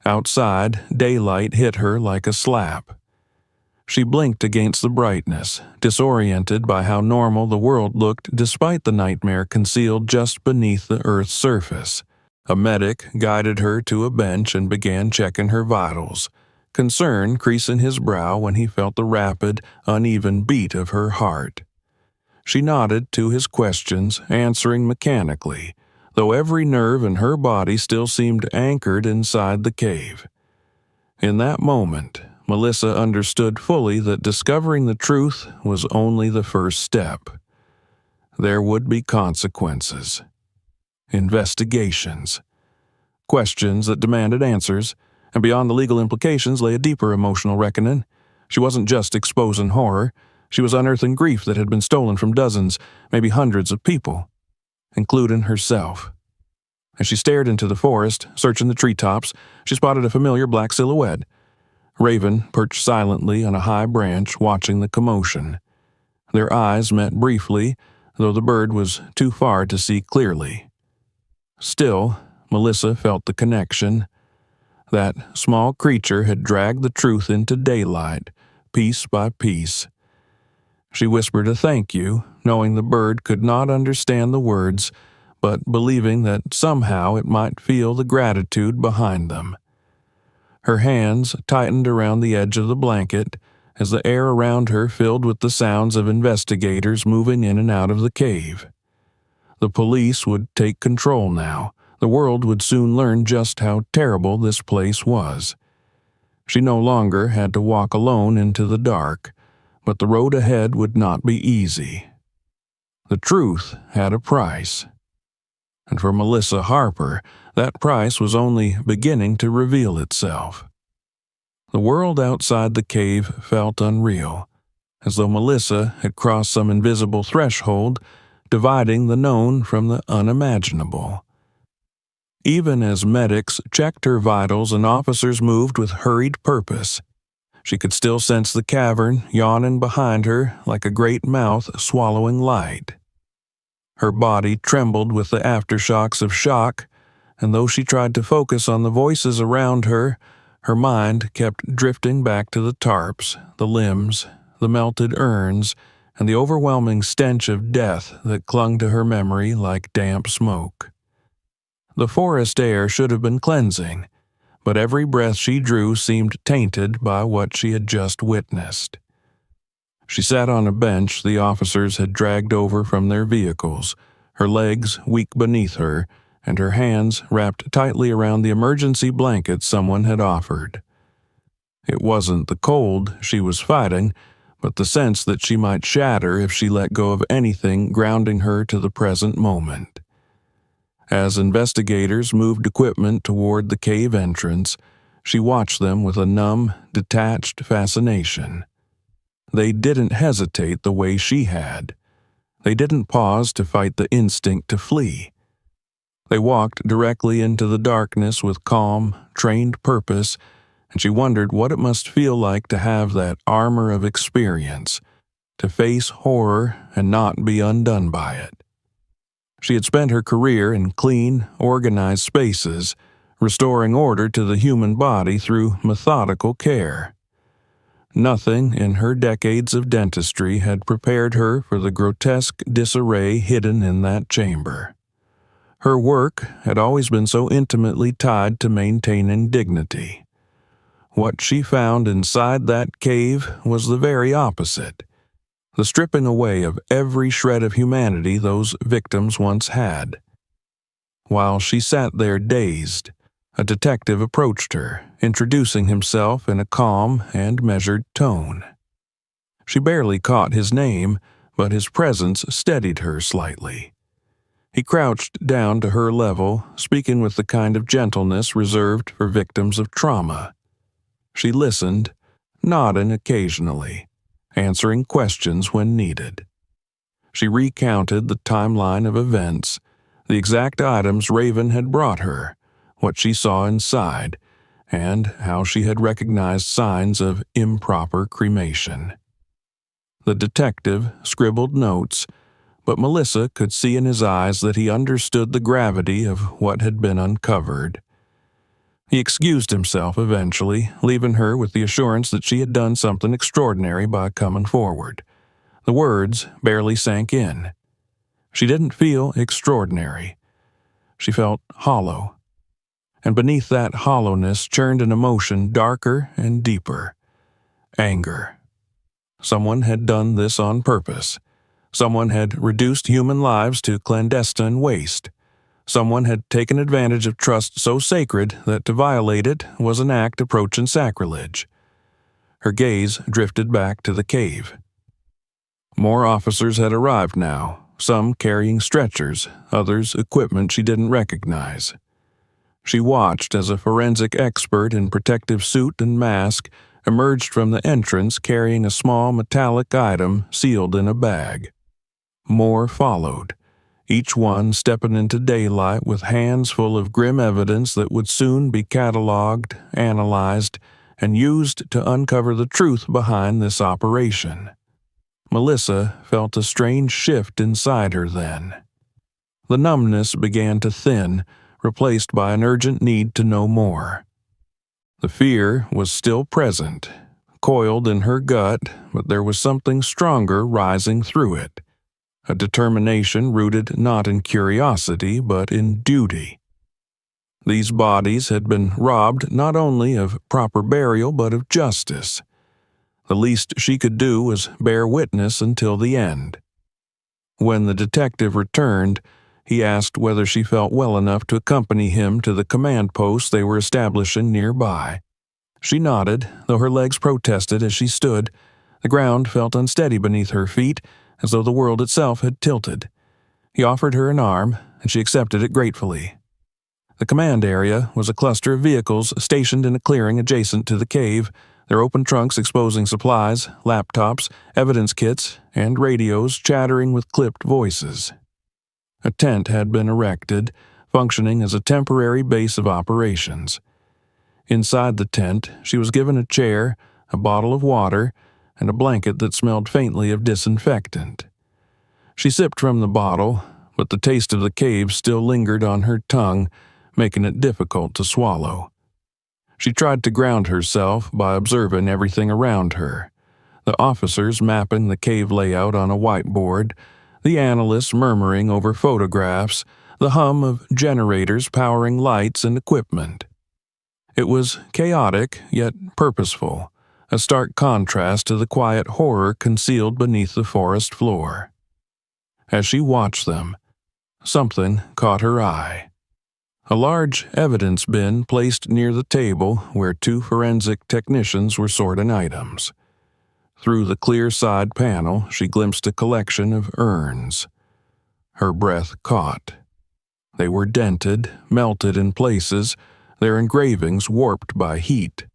Speaker 1: Outside, daylight hit her like a slap. She blinked against the brightness, disoriented by how normal the world looked despite the nightmare concealed just beneath the Earth's surface. A medic guided her to a bench and began checking her vitals, concern creasing his brow when he felt the rapid, uneven beat of her heart. She nodded to his questions, answering mechanically, though every nerve in her body still seemed anchored inside the cave. In that moment, Melissa understood fully that discovering the truth was only the first step. There would be consequences. Investigations. Questions that demanded answers, and beyond the legal implications lay a deeper emotional reckoning. She wasn't just exposing horror, she was unearthing grief that had been stolen from dozens, maybe hundreds of people, including herself. As she stared into the forest, searching the treetops, she spotted a familiar black silhouette. Raven perched silently on a high branch, watching the commotion. Their eyes met briefly, though the bird was too far to see clearly. Still, Melissa felt the connection. That small creature had dragged the truth into daylight, piece by piece. She whispered a thank you, knowing the bird could not understand the words, but believing that somehow it might feel the gratitude behind them. Her hands tightened around the edge of the blanket as the air around her filled with the sounds of investigators moving in and out of the cave. The police would take control now. The world would soon learn just how terrible this place was. She no longer had to walk alone into the dark, but the road ahead would not be easy. The truth had a price. And for Melissa Harper, that price was only beginning to reveal itself. The world outside the cave felt unreal, as though Melissa had crossed some invisible threshold, dividing the known from the unimaginable. Even as medics checked her vitals and officers moved with hurried purpose, she could still sense the cavern yawning behind her like a great mouth swallowing light. Her body trembled with the aftershocks of shock, and though she tried to focus on the voices around her, her mind kept drifting back to the tarps, the limbs, the melted urns, and the overwhelming stench of death that clung to her memory like damp smoke. The forest air should have been cleansing, but every breath she drew seemed tainted by what she had just witnessed. She sat on a bench the officers had dragged over from their vehicles, her legs weak beneath her, and her hands wrapped tightly around the emergency blanket someone had offered. It wasn't the cold she was fighting, but the sense that she might shatter if she let go of anything grounding her to the present moment. As investigators moved equipment toward the cave entrance, she watched them with a numb, detached fascination. They didn't hesitate the way she had. They didn't pause to fight the instinct to flee. They walked directly into the darkness with calm, trained purpose, and she wondered what it must feel like to have that armor of experience, to face horror and not be undone by it. She had spent her career in clean, organized spaces, restoring order to the human body through methodical care. Nothing in her decades of dentistry had prepared her for the grotesque disarray hidden in that chamber. Her work had always been so intimately tied to maintaining dignity. What she found inside that cave was the very opposite, the stripping away of every shred of humanity those victims once had. While she sat there dazed, a detective approached her, introducing himself in a calm and measured tone. She barely caught his name, but his presence steadied her slightly. He crouched down to her level, speaking with the kind of gentleness reserved for victims of trauma. She listened, nodding occasionally, answering questions when needed. She recounted the timeline of events, the exact items Raven had brought her, what she saw inside, and how she had recognized signs of improper cremation. The detective scribbled notes, but Melissa could see in his eyes that he understood the gravity of what had been uncovered. He excused himself eventually, leaving her with the assurance that she had done something extraordinary by coming forward. The words barely sank in. She didn't feel extraordinary. She felt hollow. And beneath that hollowness churned an emotion darker and deeper. Anger. Someone had done this on purpose. Someone had reduced human lives to clandestine waste. Someone had taken advantage of trust so sacred that to violate it was an act approaching sacrilege. Her gaze drifted back to the cave. More officers had arrived now, some carrying stretchers, others equipment she didn't recognize. She watched as a forensic expert in protective suit and mask emerged from the entrance carrying a small metallic item sealed in a bag. More followed, each one stepping into daylight with hands full of grim evidence that would soon be cataloged, analyzed, and used to uncover the truth behind this operation. Melissa felt a strange shift inside her then. The numbness began to thin, replaced by an urgent need to know more. The fear was still present, coiled in her gut, but there was something stronger rising through it, a determination rooted not in curiosity but in duty. These bodies had been robbed not only of proper burial but of justice. The least she could do was bear witness until the end. When the detective returned, he asked whether she felt well enough to accompany him to the command post they were establishing nearby. She nodded, though her legs protested as she stood. The ground felt unsteady beneath her feet, as though the world itself had tilted. He offered her an arm, and she accepted it gratefully. The command area was a cluster of vehicles stationed in a clearing adjacent to the cave, their open trunks exposing supplies, laptops, evidence kits, and radios chattering with clipped voices. A tent had been erected, functioning as a temporary base of operations. Inside the tent, she was given a chair, a bottle of water, and a blanket that smelled faintly of disinfectant. She sipped from the bottle, but the taste of the cave still lingered on her tongue, making it difficult to swallow. She tried to ground herself by observing everything around her. The officers mapping the cave layout on a whiteboard, the analysts murmuring over photographs, the hum of generators powering lights and equipment. It was chaotic, yet purposeful, a stark contrast to the quiet horror concealed beneath the forest floor. As she watched them, something caught her eye. A large evidence bin placed near the table where two forensic technicians were sorting items. Through the clear side panel, she glimpsed a collection of urns. Her breath caught. They were dented, melted in places, their engravings warped by heat.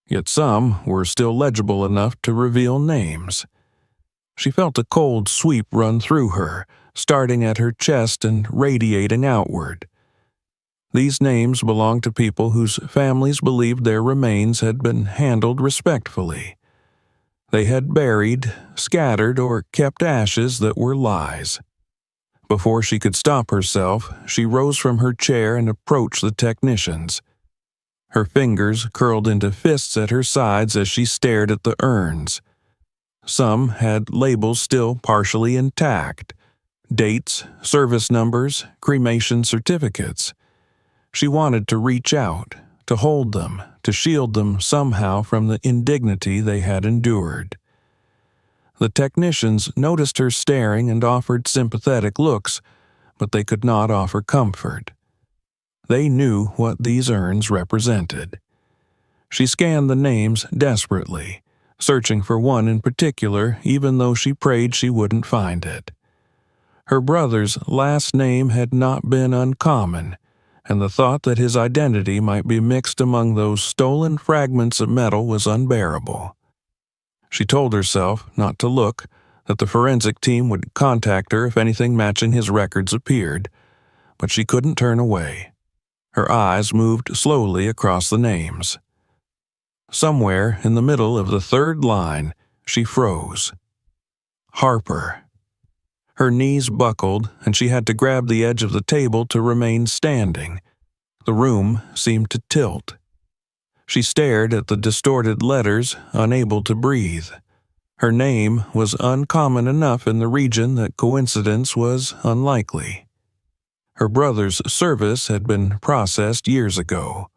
Speaker 1: Yet some were still legible enough to reveal names. She felt a cold sweep run through her, starting at her chest and radiating outward. These names belonged to people whose families believed their remains had been handled respectfully. They had buried, scattered, or kept ashes that were lies. Before she could stop herself, she rose from her chair and approached the technicians. Her fingers curled into fists at her sides as she stared at the urns. Some had labels still partially intact, dates, service numbers, cremation certificates. She wanted to reach out, to hold them, to shield them somehow from the indignity they had endured. The technicians noticed her staring and offered sympathetic looks, but they could not offer comfort. They knew what these urns represented. She scanned the names desperately, searching for one in particular, even though she prayed she wouldn't find it. Her brother's last name had not been uncommon, and the thought that his identity might be mixed among those stolen fragments of metal was unbearable. She told herself not to look, that the forensic team would contact her if anything matching his records appeared, but she couldn't turn away. Her eyes moved slowly across the names. Somewhere in the middle of the third line, she froze. Harper. Her knees buckled, and she had to grab the edge of the table to remain standing. The room seemed to tilt. She stared at the distorted letters, unable to breathe. Her name was uncommon enough in the region that coincidence was unlikely. Her brother's service had been processed years ago.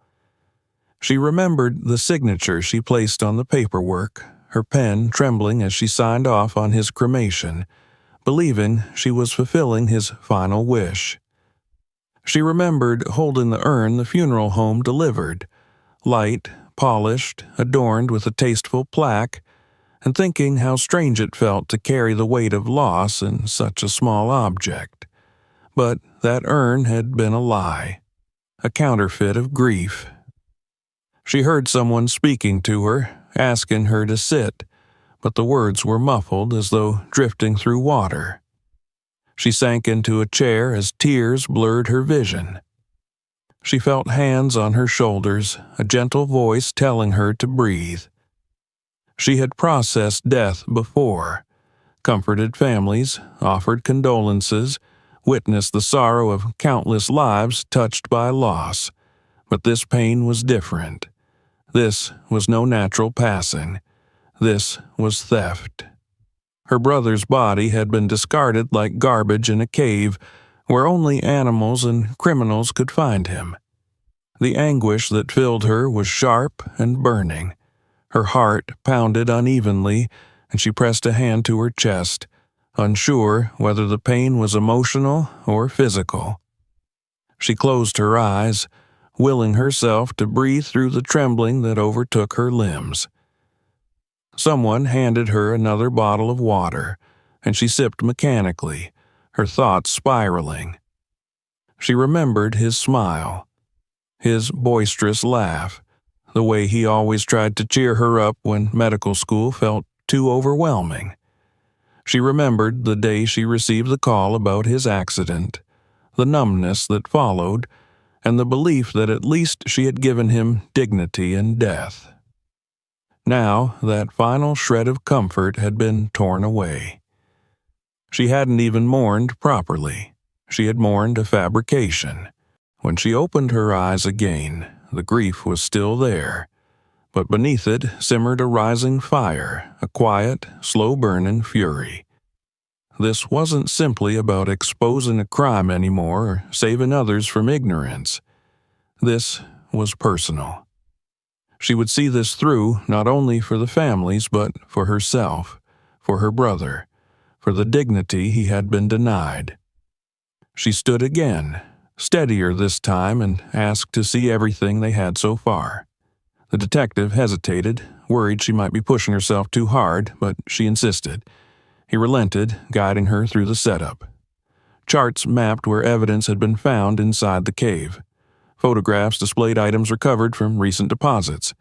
Speaker 1: She remembered the signature she placed on the paperwork, her pen trembling as she signed off on his cremation, believing she was fulfilling his final wish. She remembered holding the urn the funeral home delivered, light, polished, adorned with a tasteful plaque, and thinking how strange it felt to carry the weight of loss in such a small object. But that urn had been a lie, a counterfeit of grief. She heard someone speaking to her, asking her to sit, but the words were muffled as though drifting through water. She sank into a chair as tears blurred her vision. She felt hands on her shoulders, a gentle voice telling her to breathe. She had processed death before, comforted families, offered condolences, witnessed the sorrow of countless lives touched by loss. But this pain was different. This was no natural passing. This was theft. Her brother's body had been discarded like garbage in a cave where only animals and criminals could find him. The anguish that filled her was sharp and burning. Her heart pounded unevenly, and she pressed a hand to her chest, unsure whether the pain was emotional or physical. She closed her eyes, willing herself to breathe through the trembling that overtook her limbs. Someone handed her another bottle of water, and she sipped mechanically, her thoughts spiraling. She remembered his smile, his boisterous laugh, the way he always tried to cheer her up when medical school felt too overwhelming. She remembered the day she received the call about his accident, the numbness that followed, and the belief that at least she had given him dignity in death. Now, that final shred of comfort had been torn away. She hadn't even mourned properly. She had mourned a fabrication. When she opened her eyes again, the grief was still there, but beneath it simmered a rising fire, a quiet, slow-burning fury. This wasn't simply about exposing a crime anymore or saving others from ignorance. This was personal. She would see this through not only for the families but for herself, for her brother, for the dignity he had been denied. She stood again, steadier this time, and asked to see everything they had so far. The detective hesitated, worried she might be pushing herself too hard, but she insisted. He relented, guiding her through the setup. Charts mapped where evidence had been found inside the cave. Photographs displayed items recovered from recent deposits.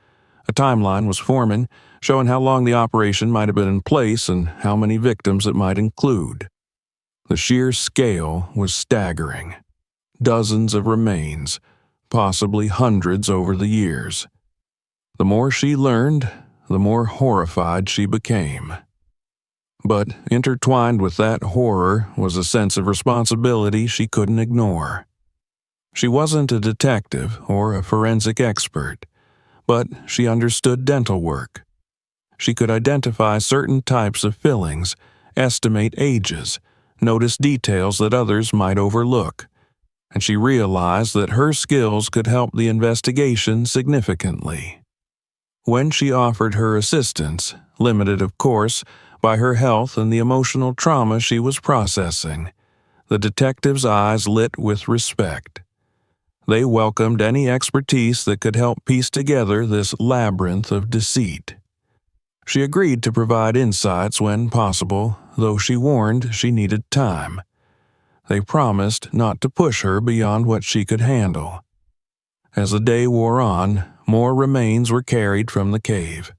Speaker 1: A timeline was forming, showing how long the operation might have been in place and how many victims it might include. The sheer scale was staggering. Dozens of remains, possibly hundreds over the years. The more she learned, the more horrified she became. But intertwined with that horror was a sense of responsibility she couldn't ignore. She wasn't a detective or a forensic expert, but she understood dental work. She could identify certain types of fillings, estimate ages, notice details that others might overlook, and she realized that her skills could help the investigation significantly. When she offered her assistance, limited of course by her health and the emotional trauma she was processing, the detective's eyes lit with respect. They welcomed any expertise that could help piece together this labyrinth of deceit. She agreed to provide insights when possible, though she warned she needed time. They promised not to push her beyond what she could handle. As the day wore on, more remains were carried from the cave.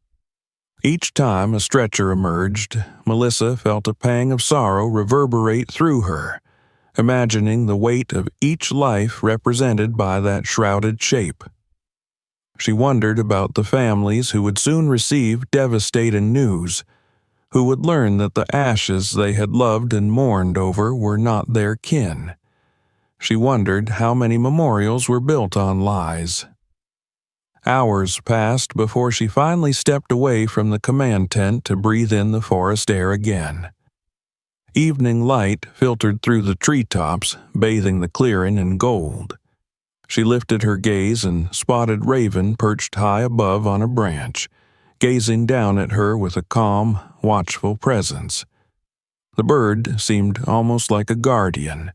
Speaker 1: Each time a stretcher emerged, Melissa felt a pang of sorrow reverberate through her, imagining the weight of each life represented by that shrouded shape. She wondered about the families who would soon receive devastating news, who would learn that the ashes they had loved and mourned over were not their kin. She wondered how many memorials were built on lies. Hours passed before she finally stepped away from the command tent to breathe in the forest air again. Evening light filtered through the treetops, bathing the clearing in gold. She lifted her gaze and spotted Raven perched high above on a branch, gazing down at her with a calm, watchful presence. The bird seemed almost like a guardian,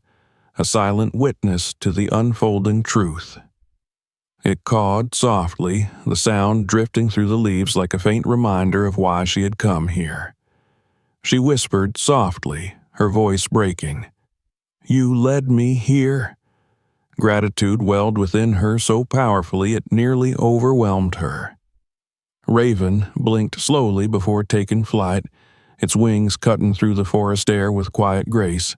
Speaker 1: a silent witness to the unfolding truth. It cawed softly, the sound drifting through the leaves like a faint reminder of why she had come here. She whispered softly, her voice breaking, "You led me here." Gratitude welled within her so powerfully it nearly overwhelmed her. Raven blinked slowly before taking flight, its wings cutting through the forest air with quiet grace.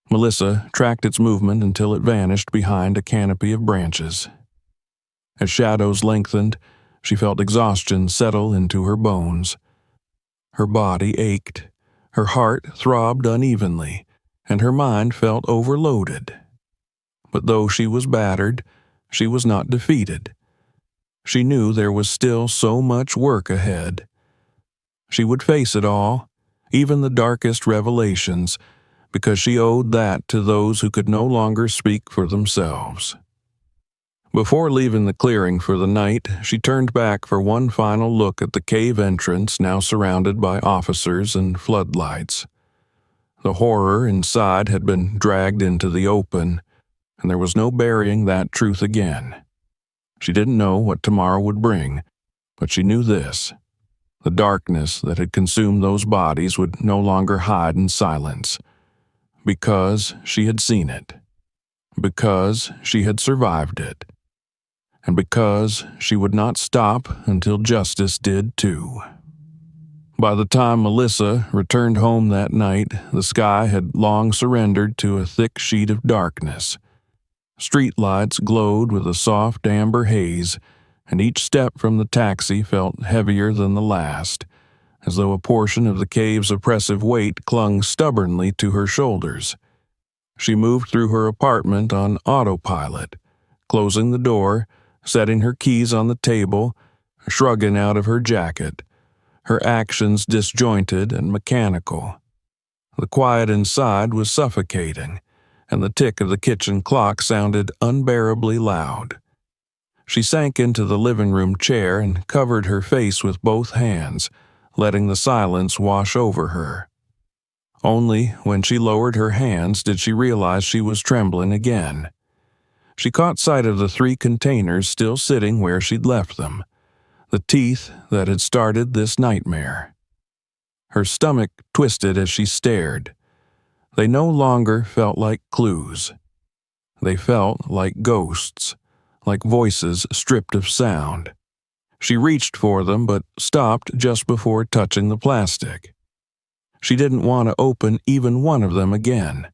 Speaker 1: Melissa tracked its movement until it vanished behind a canopy of branches. As shadows lengthened, she felt exhaustion settle into her bones. Her body ached, her heart throbbed unevenly, and her mind felt overloaded. But though she was battered, she was not defeated. She knew there was still so much work ahead. She would face it all, even the darkest revelations, because she owed that to those who could no longer speak for themselves. Before leaving the clearing for the night, she turned back for one final look at the cave entrance now surrounded by officers and floodlights. The horror inside had been dragged into the open, and there was no burying that truth again. She didn't know what tomorrow would bring, but she knew this: the darkness that had consumed those bodies would no longer hide in silence, because she had seen it, because she had survived it, and because she would not stop until justice did too. By the time Melissa returned home that night, the sky had long surrendered to a thick sheet of darkness. Streetlights glowed with a soft amber haze, and each step from the taxi felt heavier than the last, as though a portion of the cave's oppressive weight clung stubbornly to her shoulders. She moved through her apartment on autopilot, closing the door, setting her keys on the table, shrugging out of her jacket, her actions disjointed and mechanical. The quiet inside was suffocating, and the tick of the kitchen clock sounded unbearably loud. She sank into the living room chair and covered her face with both hands, letting the silence wash over her. Only when she lowered her hands did she realize she was trembling again. She caught sight of the 3 containers still sitting where she'd left them, the teeth that had started this nightmare. Her stomach twisted as she stared. They no longer felt like clues. They felt like ghosts, like voices stripped of sound. She reached for them but stopped just before touching the plastic. She didn't want to open even one of them again.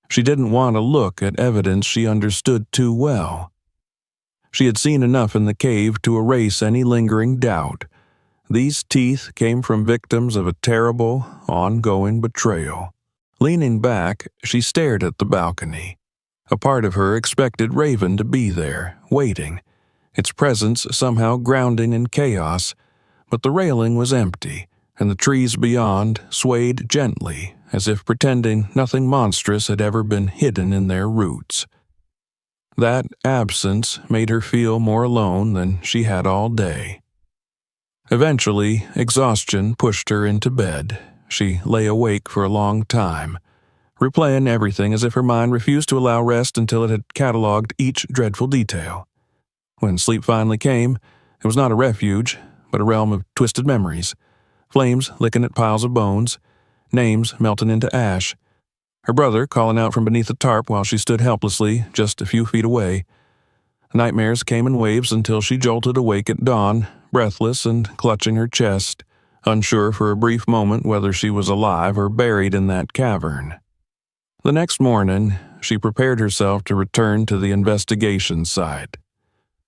Speaker 1: She didn't want to look at evidence she understood too well. She had seen enough in the cave to erase any lingering doubt. These teeth came from victims of a terrible, ongoing betrayal. Leaning back, she stared at the balcony. A part of her expected Raven to be there, waiting, its presence somehow grounding in chaos, but the railing was empty, and the trees beyond swayed gently, as if pretending nothing monstrous had ever been hidden in their roots. That absence made her feel more alone than she had all day. Eventually, exhaustion pushed her into bed. She lay awake for a long time, replaying everything as if her mind refused to allow rest until it had cataloged each dreadful detail. When sleep finally came, it was not a refuge, but a realm of twisted memories. Flames licking at piles of bones, names melting into ash, her brother calling out from beneath the tarp while she stood helplessly just a few feet away. Nightmares came in waves until she jolted awake at dawn, breathless and clutching her chest, unsure for a brief moment whether she was alive or buried in that cavern. The next morning, she prepared herself to return to the investigation site.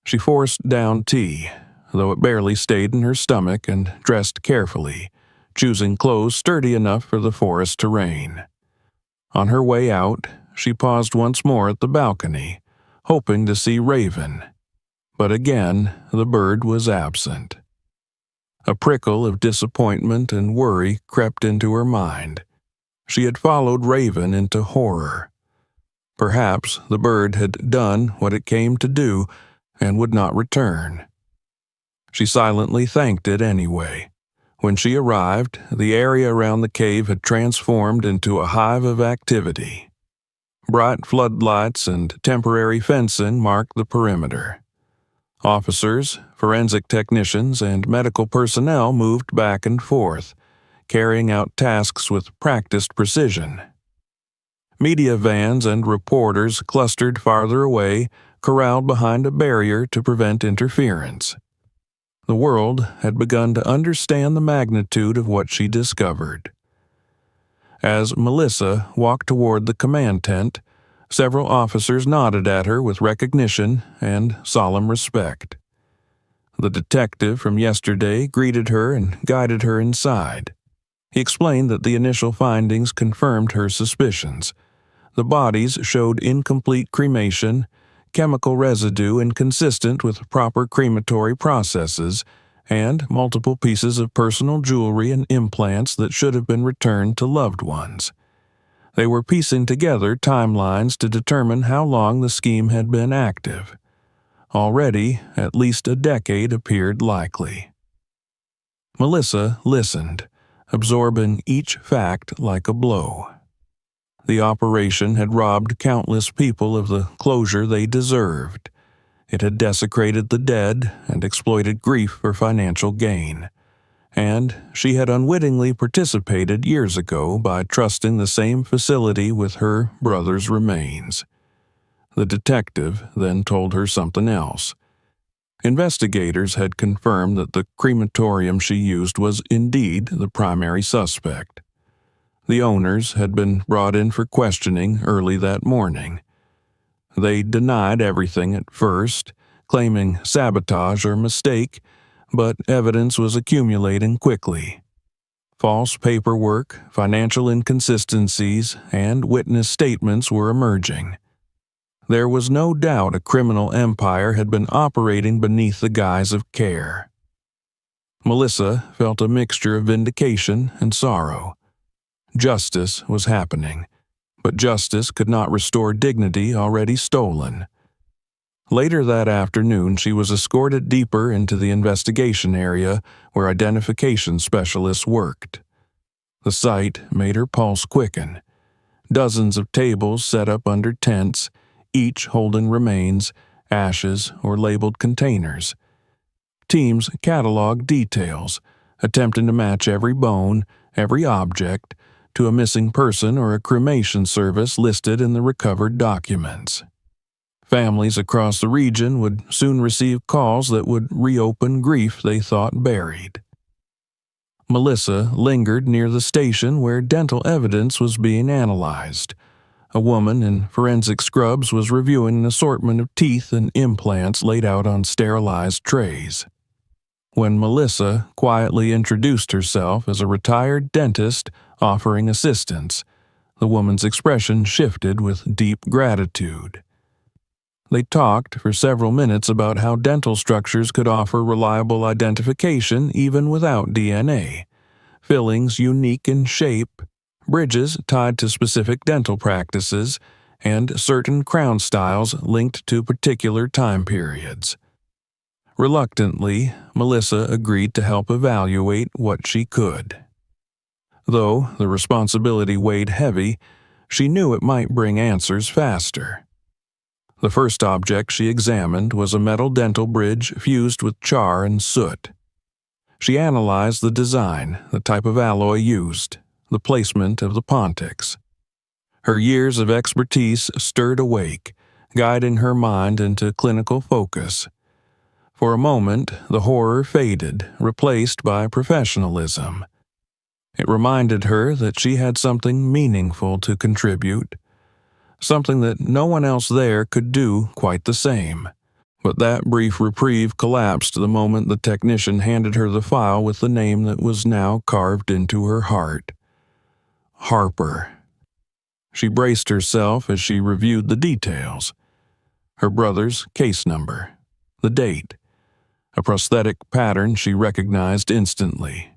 Speaker 1: She forced down tea, though it barely stayed in her stomach, and dressed carefully, choosing clothes sturdy enough for the forest terrain. On her way out, she paused once more at the balcony, hoping to see Raven. But again, the bird was absent. A prickle of disappointment and worry crept into her mind. She had followed Raven into horror. Perhaps the bird had done what it came to do and would not return. She silently thanked it anyway. When she arrived, the area around the cave had transformed into a hive of activity. Bright floodlights and temporary fencing marked the perimeter. Officers, forensic technicians, and medical personnel moved back and forth, carrying out tasks with practiced precision. Media vans and reporters clustered farther away, corralled behind a barrier to prevent interference. The world had begun to understand the magnitude of what she discovered. As Melissa walked toward the command tent, several officers nodded at her with recognition and solemn respect. The detective from yesterday greeted her and guided her inside. He explained that the initial findings confirmed her suspicions. The bodies showed incomplete cremation, chemical residue inconsistent with proper crematory processes, and multiple pieces of personal jewelry and implants that should have been returned to loved ones. They were piecing together timelines to determine how long the scheme had been active. Already, at least a decade appeared likely. Melissa listened, absorbing each fact like a blow. The operation had robbed countless people of the closure they deserved. It had desecrated the dead and exploited grief for financial gain. And she had unwittingly participated years ago by trusting the same facility with her brother's remains. The detective then told her something else. Investigators had confirmed that the crematorium she used was indeed the primary suspect. The owners had been brought in for questioning early that morning. They denied everything at first, claiming sabotage or mistake, but evidence was accumulating quickly. False paperwork, financial inconsistencies, and witness statements were emerging. There was no doubt a criminal empire had been operating beneath the guise of care. Melissa felt a mixture of vindication and sorrow. Justice was happening, but justice could not restore dignity already stolen. Later that afternoon, she was escorted deeper into the investigation area where identification specialists worked. The sight made her pulse quicken. Dozens of tables set up under tents, each holding remains, ashes, or labeled containers. Teams cataloged details, attempting to match every bone, every object, to a missing person or a cremation service listed in the recovered documents. Families across the region would soon receive calls that would reopen grief they thought buried. Melissa lingered near the station where dental evidence was being analyzed. A woman in forensic scrubs was reviewing an assortment of teeth and implants laid out on sterilized trays. When Melissa quietly introduced herself as a retired dentist offering assistance, the woman's expression shifted with deep gratitude. They talked for several minutes about how dental structures could offer reliable identification even without DNA, fillings unique in shape, bridges tied to specific dental practices, and certain crown styles linked to particular time periods. Reluctantly, Melissa agreed to help evaluate what she could. Though the responsibility weighed heavy, she knew it might bring answers faster. The first object she examined was a metal dental bridge fused with char and soot. She analyzed the design, the type of alloy used, the placement of the pontics. Her years of expertise stirred awake, guiding her mind into clinical focus. For a moment, the horror faded, replaced by professionalism. It reminded her that she had something meaningful to contribute, something that no one else there could do quite the same. But that brief reprieve collapsed the moment the technician handed her the file with the name that was now carved into her heart. Harper. She braced herself as she reviewed the details. Her brother's case number, the date, a prosthetic pattern she recognized instantly.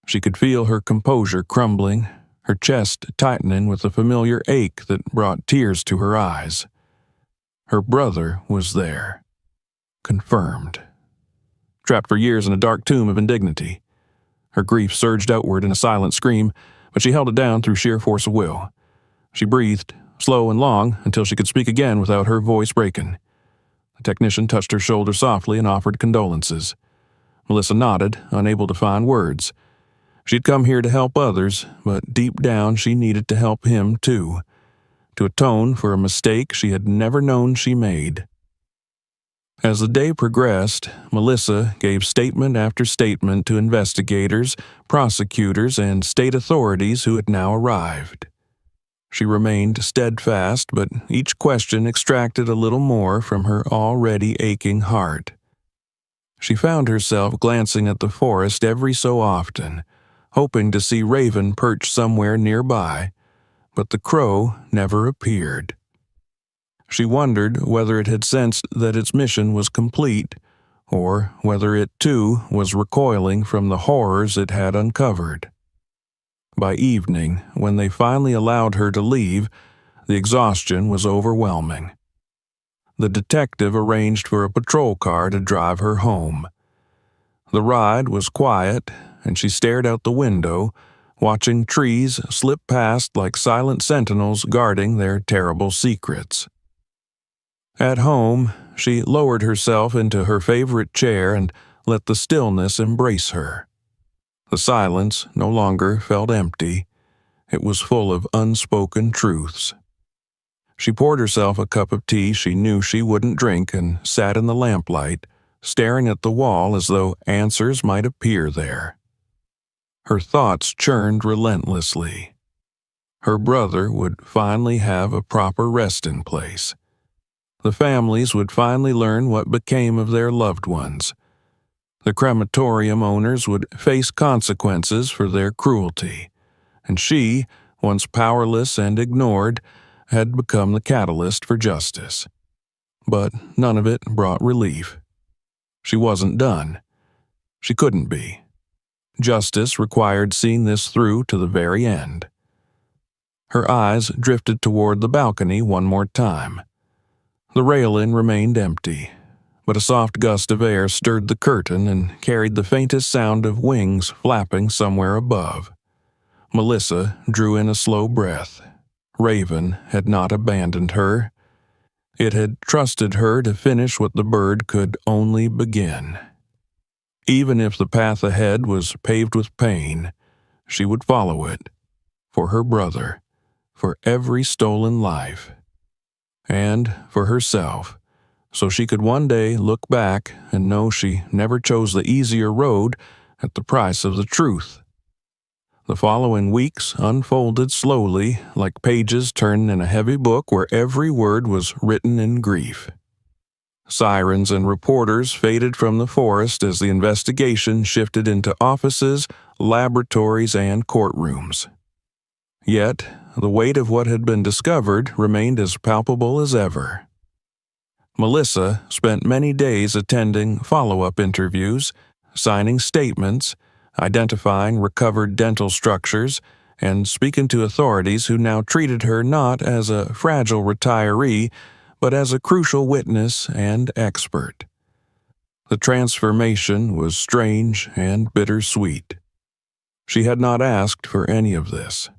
Speaker 1: She could feel her composure crumbling, her chest tightening with a familiar ache that brought tears to her eyes. Her brother was there. Confirmed. Trapped for years in a dark tomb of indignity. Her grief surged outward in a silent scream, but she held it down through sheer force of will. She breathed, slow and long, until she could speak again without her voice breaking. The technician touched her shoulder softly and offered condolences. Melissa nodded, unable to find words. She'd come here to help others, but deep down she needed to help him too, to atone for a mistake she had never known she made. As the day progressed, Melissa gave statement after statement to investigators, prosecutors, and state authorities who had now arrived. She remained steadfast, but each question extracted a little more from her already aching heart. She found herself glancing at the forest every so often, hoping to see Raven perched somewhere nearby, but the crow never appeared. She wondered whether it had sensed that its mission was complete, or whether it too was recoiling from the horrors it had uncovered. By evening, when they finally allowed her to leave, the exhaustion was overwhelming. The detective arranged for a patrol car to drive her home. The ride was quiet, and she stared out the window, watching trees slip past like silent sentinels guarding their terrible secrets. At home, she lowered herself into her favorite chair and let the stillness embrace her. The silence no longer felt empty. It was full of unspoken truths. She poured herself a cup of tea she knew she wouldn't drink and sat in the lamplight, staring at the wall as though answers might appear there. Her thoughts churned relentlessly. Her brother would finally have a proper resting place. The families would finally learn what became of their loved ones. The crematorium owners would face consequences for their cruelty, and she, once powerless and ignored, had become the catalyst for justice. But none of it brought relief. She wasn't done. She couldn't be. Justice required seeing this through to the very end. Her eyes drifted toward the balcony one more time. The railing remained empty, but a soft gust of air stirred the curtain and carried the faintest sound of wings flapping somewhere above. Melissa drew in a slow breath. Raven had not abandoned her. It had trusted her to finish what the bird could only begin. Even if the path ahead was paved with pain, she would follow it. For her brother, for every stolen life, and for herself, so she could one day look back and know she never chose the easier road at the price of the truth. The following weeks unfolded slowly, like pages turned in a heavy book where every word was written in grief. Sirens and reporters faded from the forest as the investigation shifted into offices, laboratories, and courtrooms. Yet, the weight of what had been discovered remained as palpable as ever. Melissa spent many days attending follow-up interviews, signing statements, identifying recovered dental structures, and speaking to authorities who now treated her not as a fragile retiree, but as a crucial witness and expert. The transformation was strange and bittersweet. She had not asked for any of this.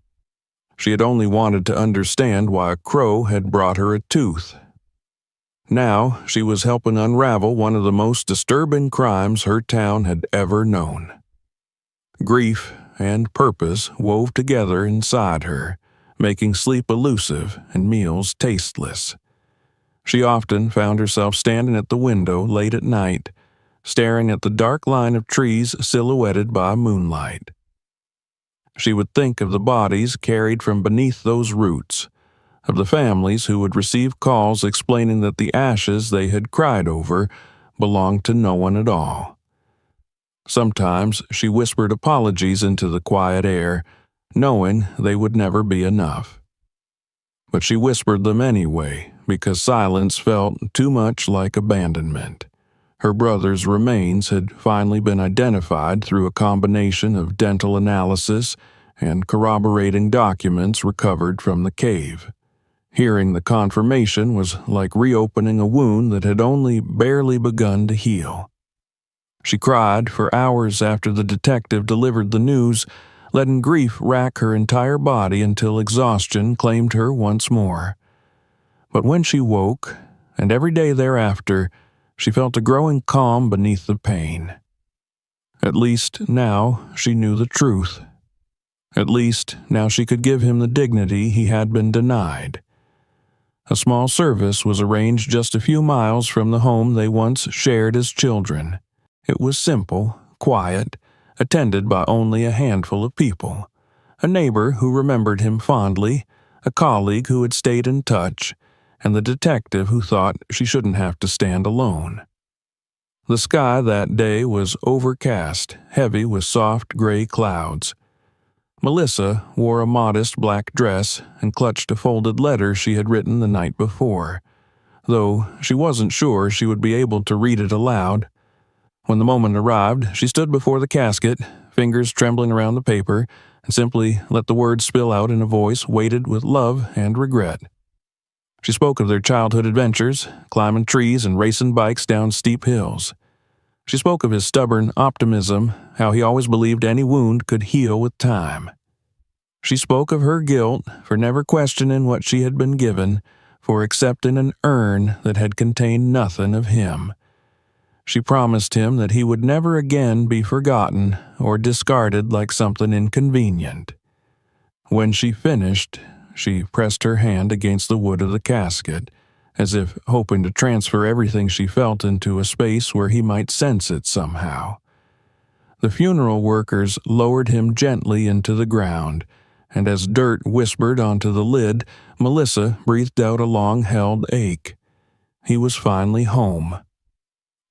Speaker 1: She had only wanted to understand why a crow had brought her a tooth. Now she was helping unravel one of the most disturbing crimes her town had ever known. Grief and purpose wove together inside her, making sleep elusive and meals tasteless. She often found herself standing at the window late at night, staring at the dark line of trees silhouetted by moonlight. She would think of the bodies carried from beneath those roots, of the families who would receive calls explaining that the ashes they had cried over belonged to no one at all. Sometimes she whispered apologies into the quiet air, knowing they would never be enough. But she whispered them anyway, because silence felt too much like abandonment. Her brother's remains had finally been identified through a combination of dental analysis and corroborating documents recovered from the cave. Hearing the confirmation was like reopening a wound that had only barely begun to heal. She cried for hours after the detective delivered the news, letting grief rack her entire body until exhaustion claimed her once more. But when she woke, and every day thereafter, she felt a growing calm beneath the pain. At least now she knew the truth. At least now she could give him the dignity he had been denied. A small service was arranged just a few miles from the home they once shared as children. It was simple, quiet, attended by only a handful of people. A neighbor who remembered him fondly, a colleague who had stayed in touch, and the detective who thought she shouldn't have to stand alone. The sky that day was overcast, heavy with soft gray clouds. Melissa wore a modest black dress and clutched a folded letter she had written the night before, though she wasn't sure she would be able to read it aloud. When the moment arrived, she stood before the casket, fingers trembling around the paper, and simply let the words spill out in a voice weighted with love and regret. She spoke of their childhood adventures, climbing trees and racing bikes down steep hills. She spoke of his stubborn optimism, how he always believed any wound could heal with time. She spoke of her guilt for never questioning what she had been given, for accepting an urn that had contained nothing of him. She promised him that he would never again be forgotten or discarded like something inconvenient. When she finished, she pressed her hand against the wood of the casket, as if hoping to transfer everything she felt into a space where he might sense it somehow. The funeral workers lowered him gently into the ground, and as dirt whispered onto the lid, Melissa breathed out a long-held ache. He was finally home.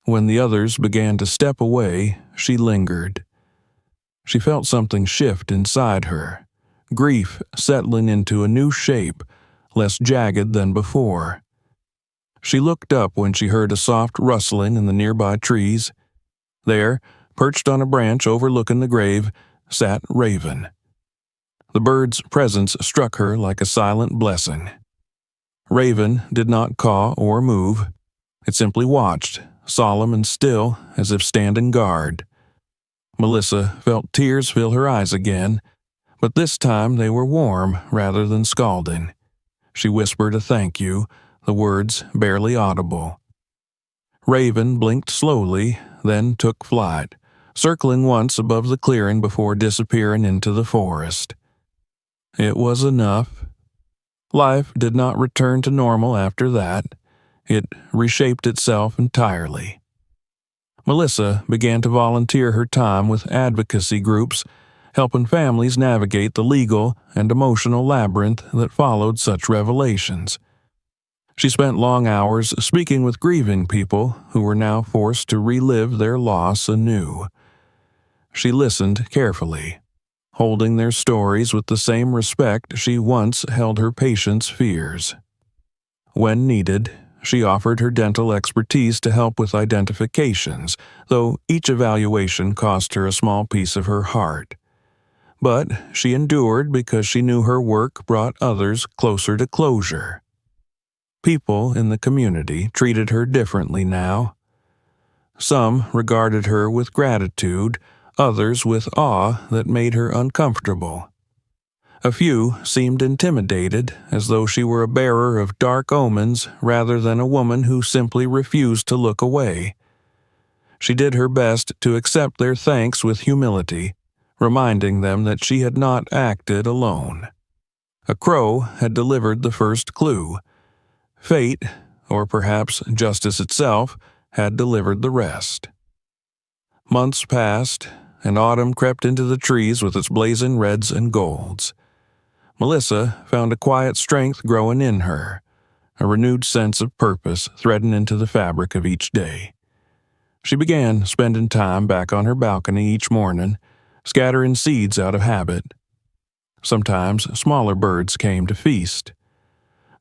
Speaker 1: When the others began to step away, she lingered. She felt something shift inside her, grief settling into a new shape, less jagged than before. She looked up when she heard a soft rustling in the nearby trees. There, perched on a branch overlooking the grave, sat Raven. The bird's presence struck her like a silent blessing. Raven did not caw or move. It simply watched, solemn and still, as if standing guard. Melissa felt tears fill her eyes again, but this time they were warm rather than scalding. She whispered a thank you, the words barely audible. Raven blinked slowly, then took flight, circling once above the clearing before disappearing into the forest. It was enough. Life did not return to normal after that. It reshaped itself entirely. Melissa began to volunteer her time with advocacy groups, helping families navigate the legal and emotional labyrinth that followed such revelations. She spent long hours speaking with grieving people who were now forced to relive their loss anew. She listened carefully, holding their stories with the same respect she once held her patients' fears. When needed, she offered her dental expertise to help with identifications, though each evaluation cost her a small piece of her heart. But she endured because she knew her work brought others closer to closure. People in the community treated her differently now. Some regarded her with gratitude, others with awe that made her uncomfortable. A few seemed intimidated, as though she were a bearer of dark omens rather than a woman who simply refused to look away. She did her best to accept their thanks with humility, reminding them that she had not acted alone. A crow had delivered the first clue. Fate, or perhaps justice itself, had delivered the rest. Months passed, and autumn crept into the trees with its blazing reds and golds. Melissa found a quiet strength growing in her, a renewed sense of purpose threading into the fabric of each day. She began spending time back on her balcony each morning, scattering seeds out of habit. Sometimes smaller birds came to feast.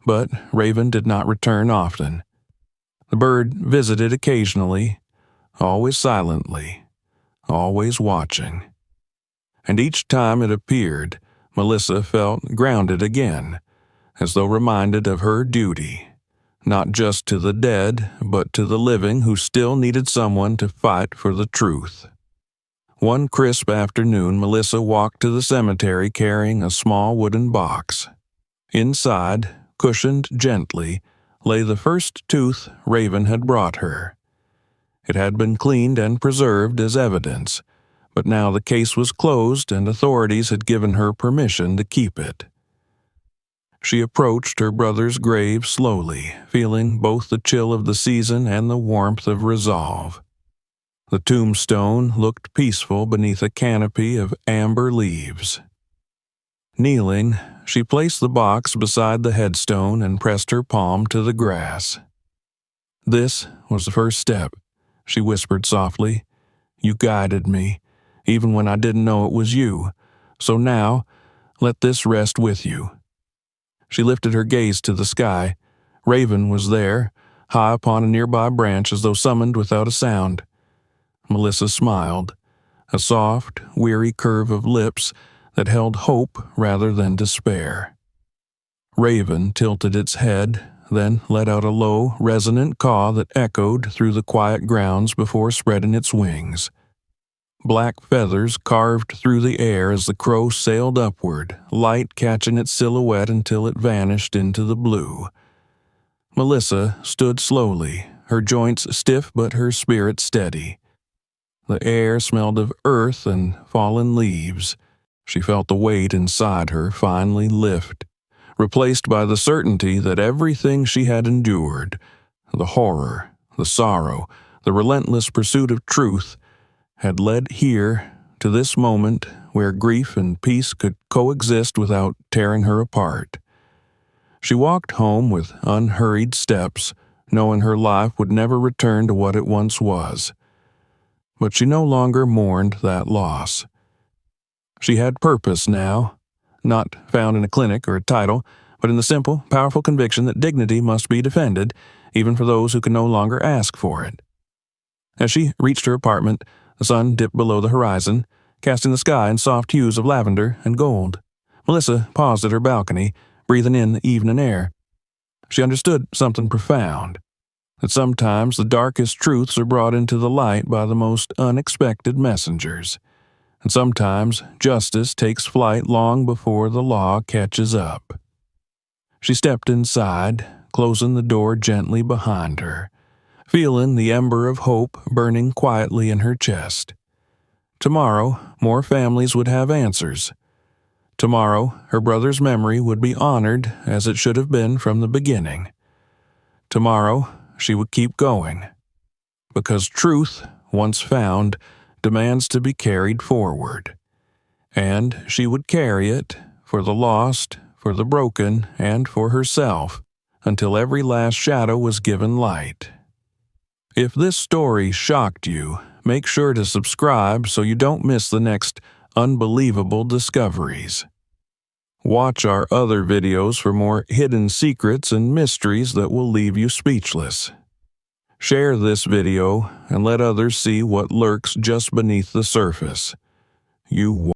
Speaker 1: But Raven did not return often. The bird visited occasionally, always silently, always watching. And each time it appeared, Melissa felt grounded again, as though reminded of her duty, not just to the dead, but to the living who still needed someone to fight for the truth. One crisp afternoon, Melissa walked to the cemetery carrying a small wooden box. Inside, cushioned gently, lay the first tooth Raven had brought her. It had been cleaned and preserved as evidence, but now the case was closed and authorities had given her permission to keep it. She approached her brother's grave slowly, feeling both the chill of the season and the warmth of resolve. The tombstone looked peaceful beneath a canopy of amber leaves. Kneeling, she placed the box beside the headstone and pressed her palm to the grass. "This was the first step," she whispered softly. "You guided me, even when I didn't know it was you. So now, let this rest with you." She lifted her gaze to the sky. Raven was there, high upon a nearby branch as though summoned without a sound. Melissa smiled, a soft, weary curve of lips that held hope rather than despair. Raven tilted its head, then let out a low, resonant caw that echoed through the quiet grounds before spreading its wings. Black feathers carved through the air as the crow sailed upward, light catching its silhouette until it vanished into the blue. Melissa stood slowly, her joints stiff but her spirit steady. The air smelled of earth and fallen leaves. She felt the weight inside her finally lift, replaced by the certainty that everything she had endured, the horror, the sorrow, the relentless pursuit of truth, had led here to this moment where grief and peace could coexist without tearing her apart. She walked home with unhurried steps, knowing her life would never return to what it once was. But she no longer mourned that loss. She had purpose now, not found in a clinic or a title, but in the simple, powerful conviction that dignity must be defended, even for those who can no longer ask for it. As she reached her apartment, the sun dipped below the horizon, casting the sky in soft hues of lavender and gold. Melissa paused at her balcony, breathing in the evening air. She understood something profound, that sometimes the darkest truths are brought into the light by the most unexpected messengers, and sometimes justice takes flight long before the law catches up. She stepped inside, closing the door gently behind her, feeling the ember of hope burning quietly in her chest. Tomorrow, more families would have answers. Tomorrow, her brother's memory would be honored as it should have been from the beginning. Tomorrow, she would keep going, because truth, once found, demands to be carried forward. And she would carry it for the lost, for the broken, and for herself, until every last shadow was given light. If this story shocked you, make sure to subscribe so you don't miss the next unbelievable discoveries. Watch our other videos for more hidden secrets and mysteries that will leave you speechless. Share this video and let others see what lurks just beneath the surface. You